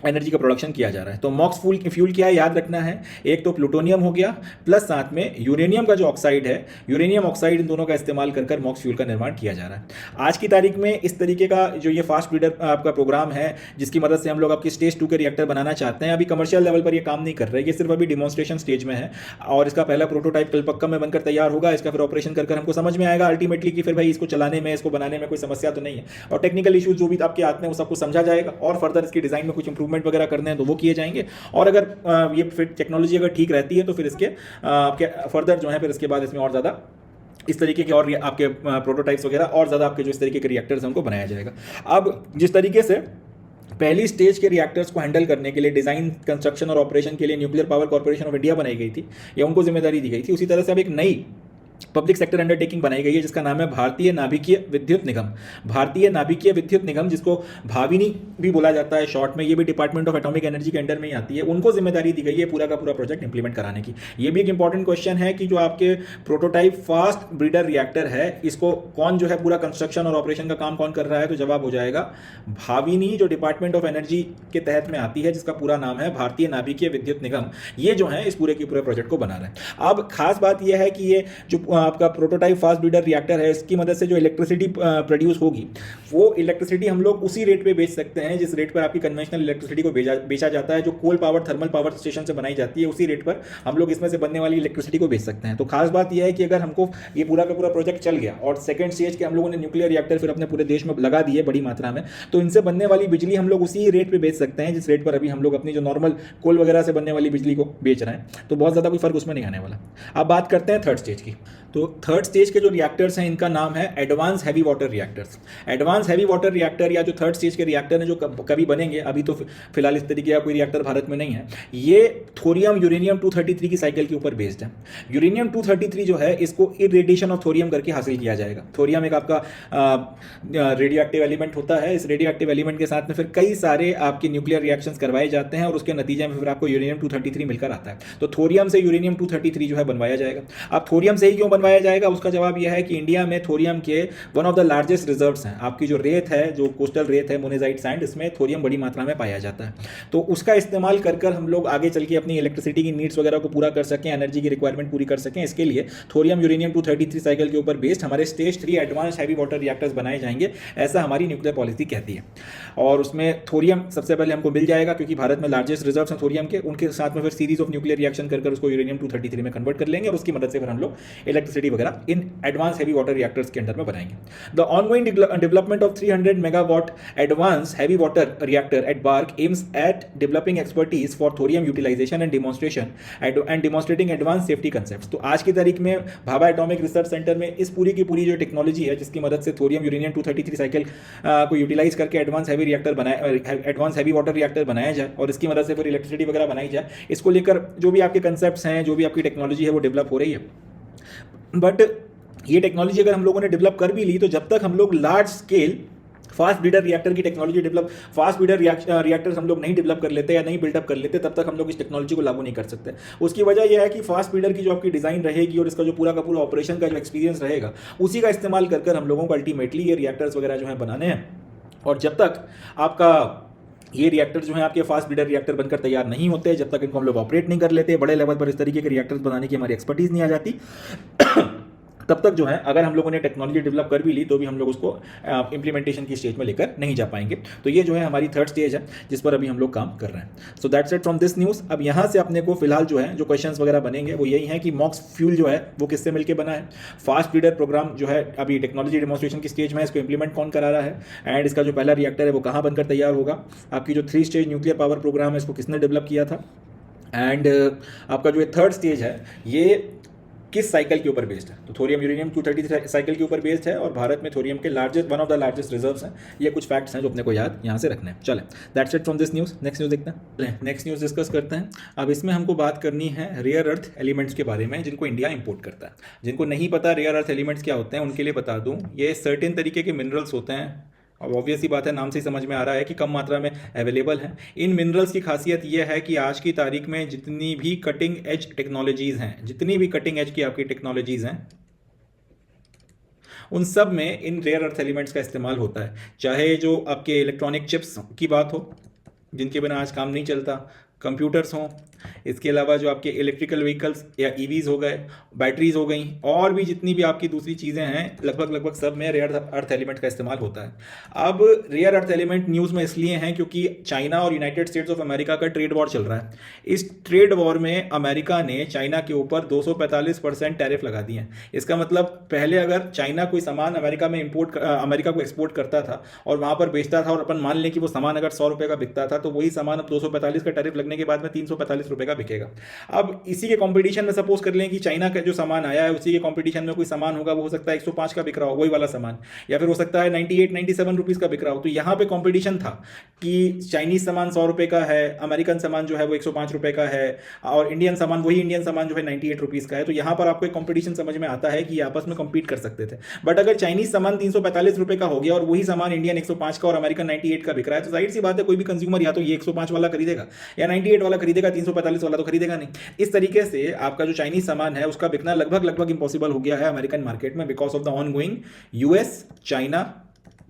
एनर्जी का प्रोडक्शन किया जा रहा है। तो मॉक्स फ्यूल क्या है याद रखना है, एक तो प्लूटोनियम हो गया प्लस साथ में यूरेनियम का जो ऑक्साइड है, यूरेनियम ऑक्साइड, इन दोनों का इस्तेमाल कर कर मॉक्स फ्यूल का निर्माण किया जा रहा है। आज की तारीख में इस तरीके का जो ये फास्ट ब्रीडर आपका प्रोग्राम है, जिसकी मदद से हम लोग आपकी स्टेज 2 के रिएक्टर बनाना चाहते हैं, अभी कमर्शियल लेवल पर ये काम नहीं कर रहे, ये सिर्फ अभी डिमॉन्स्ट्रेशन स्टेज में है और इसका पहला प्रोटोटाइप कल पक्का में बनकर तैयार होगा। इसका फिर ऑपरेशन कर हमको समझ में आएगा अल्टीमेटली कि फिर भाई इसको चलाने में, इसको बनाने में कोई समस्या तो नहीं है, और टेक्निकल इशूज जो भी आपके आते हैं वो सबको समझा जाएगा और फर्दर इसकी डिजाइन में कुछ इंप्रूवमेंट वगैरह करने हैं तो वो किए जाएंगे। और अगर ये फिर टेक्नोलॉजी अगर ठीक रहती है तो फिर इसके आपके फर्दर जो है फिर इसके बाद इसमें और ज़्यादा इस तरीके के और आपके प्रोटोटाइप्स वगैरह और ज़्यादा आपके जो इस तरीके के रिएक्टर्स हैं उनको बनाया जाएगा। अब जिस तरीके से पहली स्टेज के रिएक्टर्स को हैंडल करने के लिए डिज़ाइन, कंस्ट्रक्शन और ऑपरेशन के लिए nuclear power corporation of India बनाई गई थी या उनको जिम्मेदारी दी गई थी, उसी तरह से अब एक नई पब्लिक सेक्टर अंडरटेकिंग बनाई गई है जिसका नाम है भारतीय नाभिकीय विद्युत निगम। भारतीय नाभिकीय विद्युत निगम, जिसको भाविनी भी बोला जाता है शॉर्ट में, ये भी डिपार्टमेंट ऑफ एटॉमिक एनर्जी के अंडर में ही आती है। उनको जिम्मेदारी दी गई है पूरा का पूरा प्रोजेक्ट इंप्लीमेंट कराने की। ये भी एक इंपॉर्टेंट क्वेश्चन है कि जो आपके प्रोटोटाइप फास्ट ब्रीडर रिएक्टर है, इसको कौन जो है पूरा कंस्ट्रक्शन और ऑपरेशन का काम कौन कर रहा है, तो जवाब हो जाएगा भाविनी, जो डिपार्टमेंट ऑफ एनर्जी के तहत में आती है, जिसका पूरा नाम है भारतीय नाभिकीय विद्युत निगम। ये जो है इस पूरे के पूरे प्रोजेक्ट को बना रहे हैं। अब खास बात यह है कि ये जो आपका प्रोटोटाइप फास्ट ब्रीडर रिएक्टर है, इसकी मदद से जो इलेक्ट्रिसिटी प्रोड्यूस होगी, वो इलेक्ट्रिसिटी हम लोग उसी रेट पे बेच सकते हैं जिस रेट पर आपकी कन्वेंशनल इलेक्ट्रिसिटी को बेचा जाता है, जो coal power thermal power station से बनाई जाती है, उसी रेट पर हम लोग इसमें से बनने वाली इलेक्ट्रिसिटी को बेच सकते हैं। तो खास बात यह है कि अगर हमको ये पूरा का पूरा प्रोजेक्ट चल गया और सेकंड स्टेज के हम लोगों ने न्यूक्लियर रिएक्टर फिर अपने पूरे देश में लगा दिए बड़ी मात्रा में, तो इनसे बनने वाली बिजली हम लोग उसी रेट पर बेच सकते हैं जिस रेट पर अभी हम लोग अपनी जो नॉर्मल कोल वगैरह से बनने वाली बिजली को बेच रहे हैं। तो बहुत ज़्यादा कोई फर्क उसमें नहीं आने वाला। अब बात करते हैं थर्ड स्टेज की। तो थर्ड स्टेज के जो रिएक्टर्स हैं, इनका नाम है advance heavy water reactors. Advance heavy water reactor या जो थर्ड स्टेज के रिएक्टर हैं जो कभी बनेंगे, अभी तो फिलहाल इस तरीके का कोई रिएक्टर भारत में नहीं है, ये थोरियम यूरेनियम 233 की साइकिल के ऊपर बेस्ड है। यूरेनियम 233 जो है, इसको इरेडिएशन ऑफ थोरियम करके हासिल किया जाएगा। थोरियम एक आपका रेडियो एक्टिव एलिमेंट होता है। इस रेडियो एक्टिव एलिमेंट के साथ में फिर कई सारे आपके न्यूक्लियर रिएक्शंस करवाए जाते हैं और उसके नतीजे में फिर आपको यूरेनियम 233 मिलकर आता है। तो थोरियम से यूरेनियम 233 जो है बनवाया जाएगा। अब थोरियम से ही क्यों बनवाया जाएगा, उसका जवाब यह है कि इंडिया में थोरियम के one of the largest reserves हैं। आपकी जो रेत है, जो कोस्टल रेत है, मोनेजाइट सैंड, इसमें थोरियम बड़ी मात्रा में पाया जाता है। तो उसका इस्तेमाल कर कर हम लोग आगे चल के अपनी इलेक्ट्रिसिटी की नीड्स वगैरह को पूरा कर सकें, एनर्जी की रिक्वायरमेंट पूरी कर सकें, इसके लिए थोरियम यूरेनियम 233 साइकिल के ऊपर बेस्ड हमारे stage 3 advance heavy water reactors बनाए जाएंगे, ऐसा हमारी न्यूक्लियर पॉलिसी कहती है। और उसमें थोरियम सबसे पहले हमको मिल जाएगा क्योंकि भारत में लार्जेस्ट रिजर्व्स हैं थोरियम के। उनके साथ में फिर सीरीज ऑफ न्यूक्लियर रिएक्शन कर कर उसको यूरेनियम 233 में कन्वर्ट कर लेंगे और उसकी मदद से फिर हम लोग इलेक्ट्रिसिटी वगैरह in advance heavy water reactors के अंदर में बनाएंगे। The ongoing development of 300 megawatt advanced heavy water reactor at BARC aims at developing expertise for thorium utilization and demonstration and demonstrating advanced safety concepts। तो आज की तारीख में भाभा एटॉमिक रिसर्च सेंटर में इस पूरी की पूरी जो टेक्नोलॉजी है, जिसकी मदद से थोरियम यूरेनियम 233 साइकिल को यूटिलाइज करके एडवांस हैवी रिएक्टर बनाए, एडवांस हैवी वाटर रिएक्टर बनाया जाए और इसकी मदद से फिर इलेक्ट्रिसिटी वगैरह बनाई जाए, इसको लेकर जो भी आपके कंसेप्ट्स हैं, जो भी आपकी टेक्नोलॉजी है वो डेवलप हो रही है। बट ये टेक्नोलॉजी अगर हम लोगों ने डेवलप कर भी ली, तो जब तक हम लोग large scale fast breeder reactor की टेक्नोलॉजी फास्ट ब्रीडर रिएक्टर्स हम लोग नहीं डेवलप कर लेते या नहीं बिल्डअप कर लेते, तब तक हम लोग इस टेक्नोलॉजी को लागू नहीं कर सकते। उसकी वजह यह है कि फास्ट ब्रीडर की जो आपकी डिज़ाइन रहेगी और इसका जो पूरा का पूरा ऑपरेशन का जो एक्सपीरियंस रहेगा, उसी का इस्तेमाल कर कर हम लोगों को अल्टीमेटली ये रिएक्टर्स वगैरह जो है बनाने हैं। और जब तक आपका ये रिएक्टर जो है आपके फास्ट ब्रीडर रिएक्टर बनकर तैयार नहीं होते, जब तक इनको हम लोग ऑपरेट नहीं कर लेते, बड़े लेवल पर इस तरीके के रिएक्टर्स बनाने की हमारी एक्सपर्टीज नहीं आ जाती, तब तक जो है अगर हम लोगों ने टेक्नोलॉजी डेवलप कर भी ली तो भी हम लोग उसको इंप्लीमेंटेशन की स्टेज में लेकर नहीं जा पाएंगे। तो ये जो है हमारी थर्ड स्टेज है जिस पर अभी हम लोग काम कर रहे हैं। So that's it from this news. अब यहाँ से अपने को फिलहाल जो है जो क्वेश्चंस वगैरह बनेंगे वो यही है कि मॉक्स फ्यूल जो है वो किससे मिलकर बना है, फास्ट ब्रीडर प्रोग्राम जो है अभी टेक्नोलॉजी डेमोन्स्ट्रेशन की स्टेज में है, इसको इंप्लीमेंट कौन करा रहा है, एंड इसका जो पहला रिएक्टर है वो कहाँ बनकर तैयार होगा, आपकी जो 3 स्टेज न्यूक्लियर पावर प्रोग्राम है इसको किसने डेवलप किया था, एंड आपका जो थर्ड स्टेज है ये किस साइकिल के ऊपर बेस्ड है। तो थोरियम यूरेनियम 233 साइकिल के ऊपर बेस्ड है और भारत में थोरियम के one of the largest reserves हैं। ये कुछ फैक्ट्स हैं जो अपने को याद यहाँ से रखने हैं। चले, that's it from this news. Next news देखते हैं, नेक्स्ट न्यूज़ डिस्कस करते हैं। अब इसमें हमको बात करनी है रेयर अर्थ एलिमेंट्स के बारे में, जिनको इंडिया इंपोर्ट करता है। जिनको नहीं पता रेयर अर्थ एलिमेंट्स क्या होते हैं, उनके लिए बता दूँ, ये सर्टेन तरीके के मिनरल्स होते हैं। अब ऑब्वियस ही बात है, नाम से ही समझ में आ रहा है कि कम मात्रा में अवेलेबल है। इन मिनरल्स की खासियत यह है कि आज की तारीख में जितनी भी कटिंग एज टेक्नोलॉजीज़ हैं, जितनी भी कटिंग एज की आपकी टेक्नोलॉजीज़ हैं, उन सब में इन रेयर अर्थ एलिमेंट्स का इस्तेमाल होता है। चाहे जो आपके इलेक्ट्रॉनिक चिप्स की बात हो, जिनके बिना आज काम नहीं चलता, कंप्यूटर्स हों, इसके अलावा जो आपके इलेक्ट्रिकल व्हीकल्स या ईवीज हो गए, बैटरीज हो गई, और भी जितनी भी आपकी दूसरी चीज़ें हैं, लगभग लगभग सब में रेयर अर्थ एलिमेंट का इस्तेमाल होता है। अब रेयर अर्थ एलिमेंट न्यूज़ में इसलिए हैं क्योंकि चाइना और यूनाइटेड स्टेट्स ऑफ अमेरिका का ट्रेड वॉर चल रहा है। इस ट्रेड वॉर में अमेरिका ने चाइना के ऊपर 245% टैरिफ लगा दिए हैं। इसका मतलब पहले अगर चाइना कोई सामान अमेरिका में अमेरिका को एक्सपोर्ट करता था और वहाँ पर बेचता था, और अपन मान लें कि वो सामान अगर 100 रुपये का बिकता था, तो वही सामान अब 245 का टैरिफ लगने के बाद में 345 रुपये का बिकेगा। अब इसी के कंपटीशन में सपोज कर लें कि चाइना का जो सामान आया है उसी के कंपटीशन में कोई सामान होगा, वो हो सकता है 105 का बिक रहा हो वही वाला सामान, या फिर हो सकता है 98-97 रुपीज़ का बिक रहा हो। तो यहाँ पे कंपटीशन था कि चाइनीज सामान 100 रुपये का है, अमेरिकन सामान जो है वो 105 रुपये का है, और इंडियन सामान जो है 98 रुपीज़ का है। तो यहाँ पर आपको एक कंपटीशन समझ में आता है कि ये आपस में कम्पीट कर सकते थे। बट अगर चाइनीज सामान 345 रुपये का हो गया और वही सामान इंडियन 105 का और अमेरिकन 98 का बिक रहा है, तो जाहिर सी बात है कोई भी कंज्यूमर या तो ये 105 वाला खरीदेगा या 98 वाला खरीदेगा, 345 वाला तो खरीदेगा नहीं। इस तरीके से आपका जो चाइनीज सामान है उसका बिकना लगभग इंपॉसिबल हो गया है अमेरिकन मार्केट में, because of the on going US China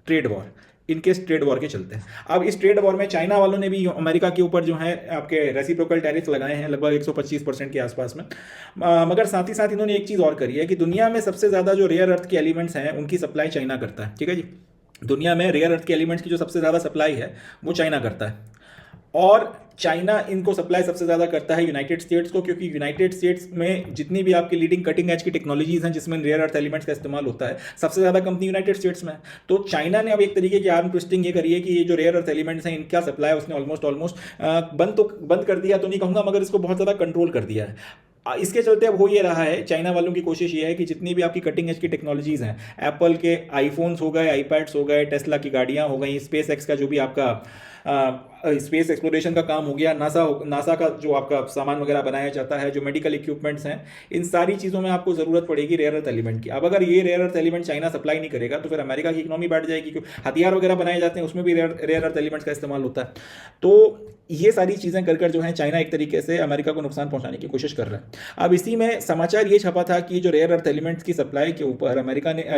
trade war, इनके ट्रेड वॉर के चलते हैं। अब इस ट्रेड वॉर में चाइना वालों ने भी अमेरिका के ऊपर जो है आपके रेसिप्रोकल टैरिफ लगाए हैं लगभग 125% के आसपास में। मगर साथ ही साथ इन्होंने एक चीज़ और करी है कि दुनिया में सबसे ज़्यादा जो रेयर अर्थ के एलिमेंट्स हैं उनकी सप्लाई चाइना करता है। ठीक है जी, दुनिया में रेयर अर्थ के एलिमेंट्स की जो सबसे ज़्यादा सप्लाई है वो चाइना करता है, और चाइना इनको सप्लाई सबसे ज़्यादा करता है यूनाइटेड स्टेट्स को, क्योंकि यूनाइटेड स्टेट्स में जितनी भी आपकी लीडिंग कटिंग एज की टेक्नोलॉजीज हैं जिसमें रेयर अर्थ एलिमेंट्स का इस्तेमाल होता है, सबसे ज़्यादा कंपनी यूनाइटेड स्टेट्स में है। तो चाइना ने अब एक तरीके की आर्म ट्विस्टिंग ये करी है कि ये जो रेयर अर्थ एलिमेंट्स हैं इनका सप्लाई उसने ऑलमोस्ट बंद कर दिया तो नहीं कहूँगा, मगर इसको बहुत ज़्यादा कंट्रोल कर दिया है। इसके चलते अब हो ये रहा है, चाइना वालों की कोशिश ये है कि जितनी भी आपकी कटिंग एज की टेक्नोलॉजीज़ हैं, एप्पल के आईफोन्स हो गए, आईपैड्स हो गए, टेस्ला की गाड़ियाँ हो गई, स्पेस एक्स का जो भी आपका स्पेस एक्सप्लोरेशन का काम हो गया, नासा का जो आपका सामान वगैरह बनाया जाता है, जो मेडिकल इक्विपमेंट्स हैं, इन सारी चीज़ों में आपको ज़रूरत पड़ेगी रेयर अर्थ एलिमेंट की। अब अगर ये rare earth element China supply नहीं करेगा तो फिर अमेरिका की इकोनॉमी बैठ जाएगी, क्योंकि हथियार वगैरह बनाए जाते हैं उसमें भी रेयर अर्थ एलिमेंट्स का इस्तेमाल होता है। तो ये सारी चीज़ें कर जो है चाइना एक तरीके से अमेरिका को नुकसान पहुंचाने की कोशिश कर रहा है। अब इसी में समाचार ये छपा था कि जो रेयर अर्थ एलिमेंट्स की सप्लाई के ऊपर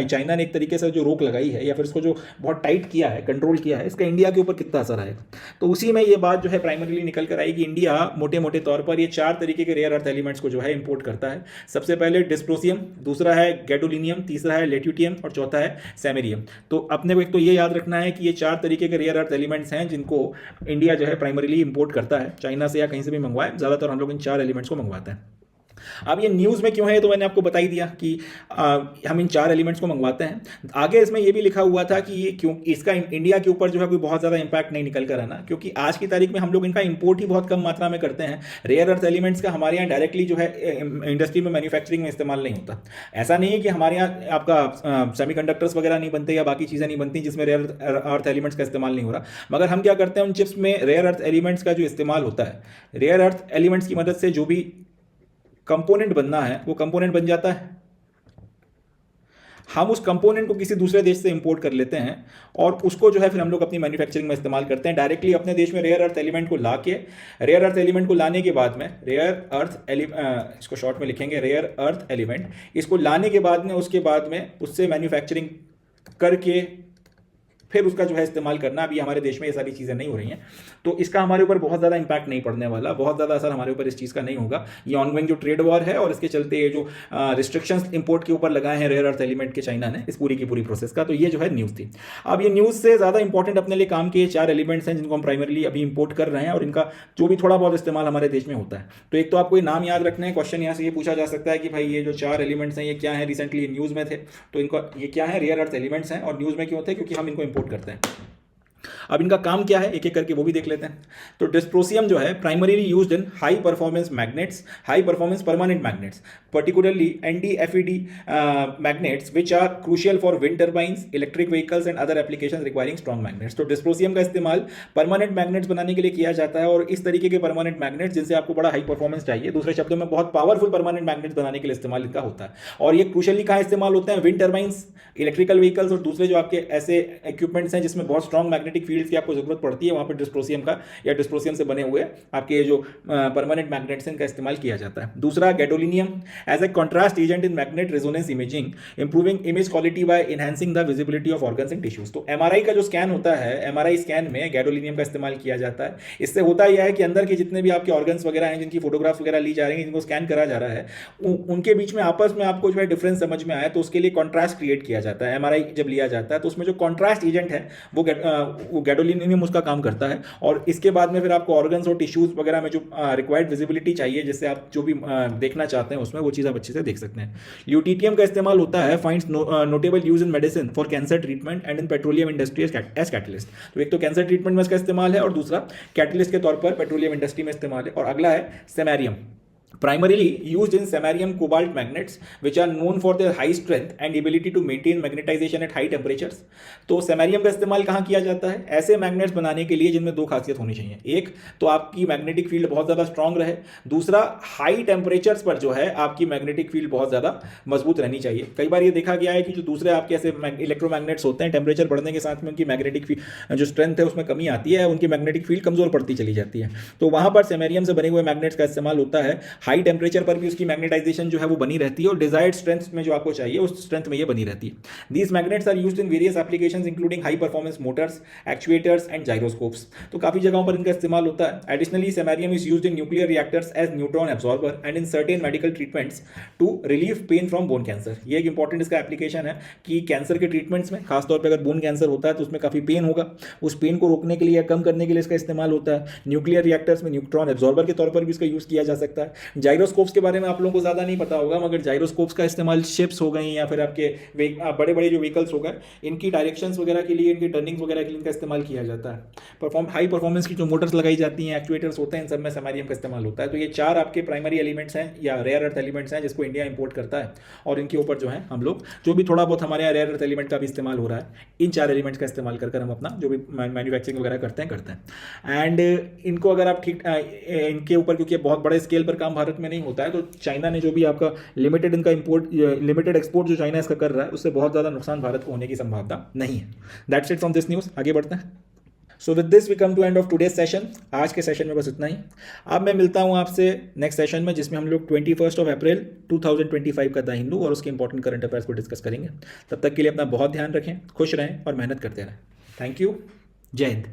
चाइना ने एक तरीके से जो रोक लगाई है या फिर इसको जो बहुत टाइट किया है, कंट्रोल किया है, इसका इंडिया के ऊपर कितना असर आएगा। तो उसी में ये बात जो है प्राइमरीली निकल कर आई कि इंडिया मोटे मोटे तौर पर ये 4 तरीके के रेयर अर्थ एलिमेंट्स को जो है इंपोर्ट करता है। सबसे पहले डिस्प्रोसियम, दूसरा है गैडोलिनियम, तीसरा है लेट्यूटियम और चौथा है सैमेरियम। तो अपने को एक तो ये याद रखना है कि ये 4 तरीके के रेयर अर्थ एलिमेंट्स हैं जिनको इंडिया जो है प्राइमरीली इंपोर्ट करता है, चाइना से या कहीं से भी मंगवाए, ज़्यादातर हम लोग इन 4 एलिमेंट्स को मंगवाते हैं। अब ये न्यूज़ में क्यों है तो मैंने आपको बता ही दिया कि हम इन 4 एलिमेंट्स को मंगवाते हैं। आगे इसमें ये भी लिखा हुआ था कि ये क्यों इसका इंडिया के ऊपर जो है कोई बहुत ज़्यादा इंपैक्ट नहीं निकल कर आना, क्योंकि आज की तारीख में हम लोग इनका इंपोर्ट ही बहुत कम मात्रा में करते हैं। रेयर अर्थ एलिमेंट्स का हमारे यहाँ डायरेक्टली जो है इंडस्ट्री में मैन्युफैक्चरिंग में इस्तेमाल नहीं होता। ऐसा नहीं है कि हमारे यहाँ आपका सेमीकंडक्टर्स वगैरह नहीं बनते या बाकी चीज़ें नहीं बनती जिसमें रेयर अर्थ एलिमेंट्स का इस्तेमाल नहीं हो रहा, मगर हम क्या करते हैं उन चिप्स में रेयर अर्थ एलिमेंट्स का जो इस्तेमाल होता है, रेयर अर्थ एलिमेंट्स की मदद से जो भी कंपोनेंट बनना है वो कंपोनेंट बन जाता है। हम उस कंपोनेंट को किसी दूसरे देश से इंपोर्ट कर लेते हैं और उसको जो है फिर हम लोग अपनी मैन्युफैक्चरिंग में इस्तेमाल करते हैं। डायरेक्टली अपने देश में रेयर अर्थ एलिमेंट को लाके, रेयर अर्थ एलिमेंट को लाने के बाद में इसको शॉर्ट में लिखेंगे रेयर अर्थ एलिमेंट, इसको लाने के बाद में उसके बाद में उससे मैन्युफैक्चरिंग करके फिर उसका जो है इस्तेमाल करना। अभी हमारे देश में ये सारी चीज़ें नहीं हो रही हैं, तो इसका हमारे ऊपर बहुत ज़्यादा इंपैक्ट नहीं पड़ने वाला, बहुत ज़्यादा असर हमारे ऊपर इस चीज़ का नहीं होगा। ये ऑनगोइंग जो ट्रेड वॉर है और इसके चलते ये जो रिस्ट्रिक्शंस इंपोर्ट के ऊपर लगाए हैं रेयर अर्थ एलिमेंट के चाइना ने, इस पूरी की पूरी प्रोसेस का, तो ये जो है न्यूज़ थी। अब ये न्यूज़ से ज़्यादा इंपॉर्टेंट अपने लिए काम के ये 4 एलिमेंट्स हैं जिनको हम प्राइमरीली अभी इंपोर्ट कर रहे हैं और इनका जो भी थोड़ा बहुत इस्तेमाल हमारे देश में होता है। तो एक तो आपको ये नाम याद रखना है। क्वेश्चन यहाँ से ये पूछा जा सकता है कि भाई ये जो 4 एलिमेंट्स हैं ये क्या है, रिसेंटली न्यूज़ में थे, तो इनको ये क्या है, रेयर अर्थ एलिमेंट्स हैं और न्यूज़ में क्यों थे, क्योंकि हम इनको इंपोर्ट करते हैं। अब इनका काम क्या है एक एक करके वो भी देख लेते हैं। तो डिस्प्रोसियम जो है primarily used in high performance magnets, high performance permanent magnets, particularly NdFeD magnets which are crucial for wind turbines, electric vehicles and other applications requiring strong magnets. तो डिस्प्रोसियम का इस्तेमाल परमानेंट मैग्नेट्स बनाने के लिए किया जाता है और इस तरीके के परमानेंट मैग्नेट्स जिनसे आपको बड़ा हाई परफॉर्मेंस चाहिए, दूसरे शब्दों में बहुत पावरफुल परमानेंट मैग्नेट्स बनाने के लिए इस्तेमाल इनका होता है। और ये क्रूशियली कहाँ इस्तेमाल होते हैं, विंड टर्बाइंस, इलेक्ट्रिकल व्हीकल्स और दूसरे जो आपके ऐसे इक्विपमेंट्स हैं जिसमें बहुत स्ट्रॉन्ग मैग्नेटिक फील्ड फील्ड्स की आपको जरूरत पड़ती है, वहाँ पर डिस्प्रोसियम का या डिस्प्रोसियम से बने हुए आपके जो परमानेंट मैग्नेट्स हैं, इनका इस्तेमाल किया जाता है। दूसरा gadolinium as a contrast agent in magnet resonance imaging, improving image quality by enhancing the visibility of organs and tissues. तो एमआरआई का जो स्कैन होता है, एमआरआई स्कैन में गैडोलिनियम का इस्तेमाल किया जाता है। इससे होता यह है कि अंदर के जितने भी आपके ऑर्गन्स वगैरह हैं, जिनकी फोटोग्राफ्स वगैरह ली जा रही हैं, जिनको स्कैन करा जा रहा है, उनके बीच में आपस में आपको जो है डिफरेंस समझ में आए, तो उसके लिए कॉन्ट्रास्ट क्रिएट किया जाता है। एमआरआई जब लिया जाता है तो उसमें जो कॉन्ट्रास्ट एजेंट है वो गैडोलिनियम उसका काम करता है, और इसके बाद में फिर आपको ऑर्गन्स और टिश्यूज वगैरह में जो रिक्वायर्ड विजिबिलिटी चाहिए, जिससे आप जो भी देखना चाहते हैं उसमें वो चीज़ आप अच्छे से देख सकते हैं। ल्यूटिटियम का इस्तेमाल होता है, finds notable use in medicine for cancer treatment and in petroleum industry as catalyst. तो एक तो कैंसर ट्रीटमेंट में इसका इस्तेमाल है और दूसरा कैटलिस्ट के तौर पर पेट्रोलियम इंडस्ट्री में इस्तेमाल है। और अगला है samarium, primarily used in samarium cobalt magnets which are known for their high strength and ability to maintain magnetization at high temperatures। तो samarium का इस्तेमाल कहाँ किया जाता है? ऐसे मैग्नेट्स बनाने के लिए जिनमें दो खासियत होनी चाहिए। एक तो आपकी मैग्नेटिक फील्ड बहुत ज़्यादा स्ट्रांग रहे, दूसरा हाई टेम्परेचर्स पर जो है आपकी मैग्नेटिक फील्ड बहुत ज़्यादा मजबूत रहनी चाहिए। कई बार ये देखा गया है कि जो दूसरे आपके ऐसे इलेक्ट्रोमैग्नेट्स होते हैं, टेम्परेचर बढ़ने के साथ में उनकी मैग्नेटिक फील्ड जो स्ट्रेंथ है उसमें कमी आती है, उनकी मैग्नेटिक फील्ड कमजोर पड़ती चली जाती है। तो वहाँ पर सेमेरियम से बने हुए मैग्नेट्स का इस्तेमाल होता है, हाई टेम्परेचर पर भी उसकी मैग्नेटाइजेशन जो है वो बनी रहती है, और डिजायर्ड स्ट्रेंथ में जो आपको चाहिए उस स्ट्रेंथ में ये बनी रहती है। These magnets are used in various applications including high performance motors, actuators and gyroscopes. तो काफी जगहों पर इनका इस्तेमाल होता है। Additionally samarium is used in nuclear reactors as neutron absorber and in certain medical treatments to relieve pain from bone cancer. ये एक इंपॉर्टेंट इसका एप्लीकेशन है कि कैंसर के ट्रीटमेंट्स में, खासतौर पर अगर बोन कैंसर होता है तो उसमें काफी पेन होगा, उस पेन को रोकने के लिए या कम करने के लिए इसका इस्तेमाल होता है। न्यूक्लियर रिएक्टर्स में न्यूट्रॉन एब्जॉर्बर के तौर पर भी इसका यूज किया जा सकता है। जाइरोस्कोप्स के बारे में आप लोगों को ज्यादा नहीं पता होगा, मगर जाइरोस्कोप्स का इस्तेमाल शिप्स हो गई या फिर आपके बड़े बड़े जो व्हीकल्स हो गए, इनकी डायरेक्शंस वगैरह के लिए, इनकी टर्निंग्स वगैरह के लिए इनका इस्तेमाल किया जाता है। हाई परफॉर्मेंस की जो मोटर्स लगाई जाती हैं, एक्चुएटर्स होते हैं, इन सब में सेमेरियम का इस्तेमाल होता है। तो ये चार आपके प्राइमरी एलिमेंट्स हैं या रेयर अर्थ एलिमेंट्स हैं जिसको इंडिया इंपोर्ट करता है, और इनके ऊपर जो है हम लोग जो भी थोड़ा बहुत हमारे यहाँ रेयर अर्थ एलिमेंट का भी इस्तेमाल हो रहा है, इन चार एलिमेंट्स का इस्तेमाल कर हम अपना जो भी मैन्युफैक्चरिंग वगैरह करते हैं। एंड इनको अगर आप ठीक इनके ऊपर, क्योंकि बहुत बड़े स्केल पर काम भारत में नहीं होता है, तो चाइना ने जो भी आपका लिमिटेड इनका इंपोर्ट, लिमिटेड एक्सपोर्ट जो चाइना इसका कर रहा है, उससे बहुत ज़्यादा नुकसान भारत को होने की संभावना नहीं है। That's it from this news. आगे बढ़ते हैं। So with this we come to end of today's session. आज के सेशन में बस इतना ही। अब मैं मिलता हूँ आपसे नेक्स्ट सेशन में, जिसमें हम लोग 21 अप्रैल 2025 का द हिंदू और उसके इंपॉर्टेंट करंट अफेयर्स को डिस्कस करेंगे। तब तक के लिए अपना बहुत ध्यान रखें, खुश रहें और मेहनत करते रहें। Thank you. जय हिंद।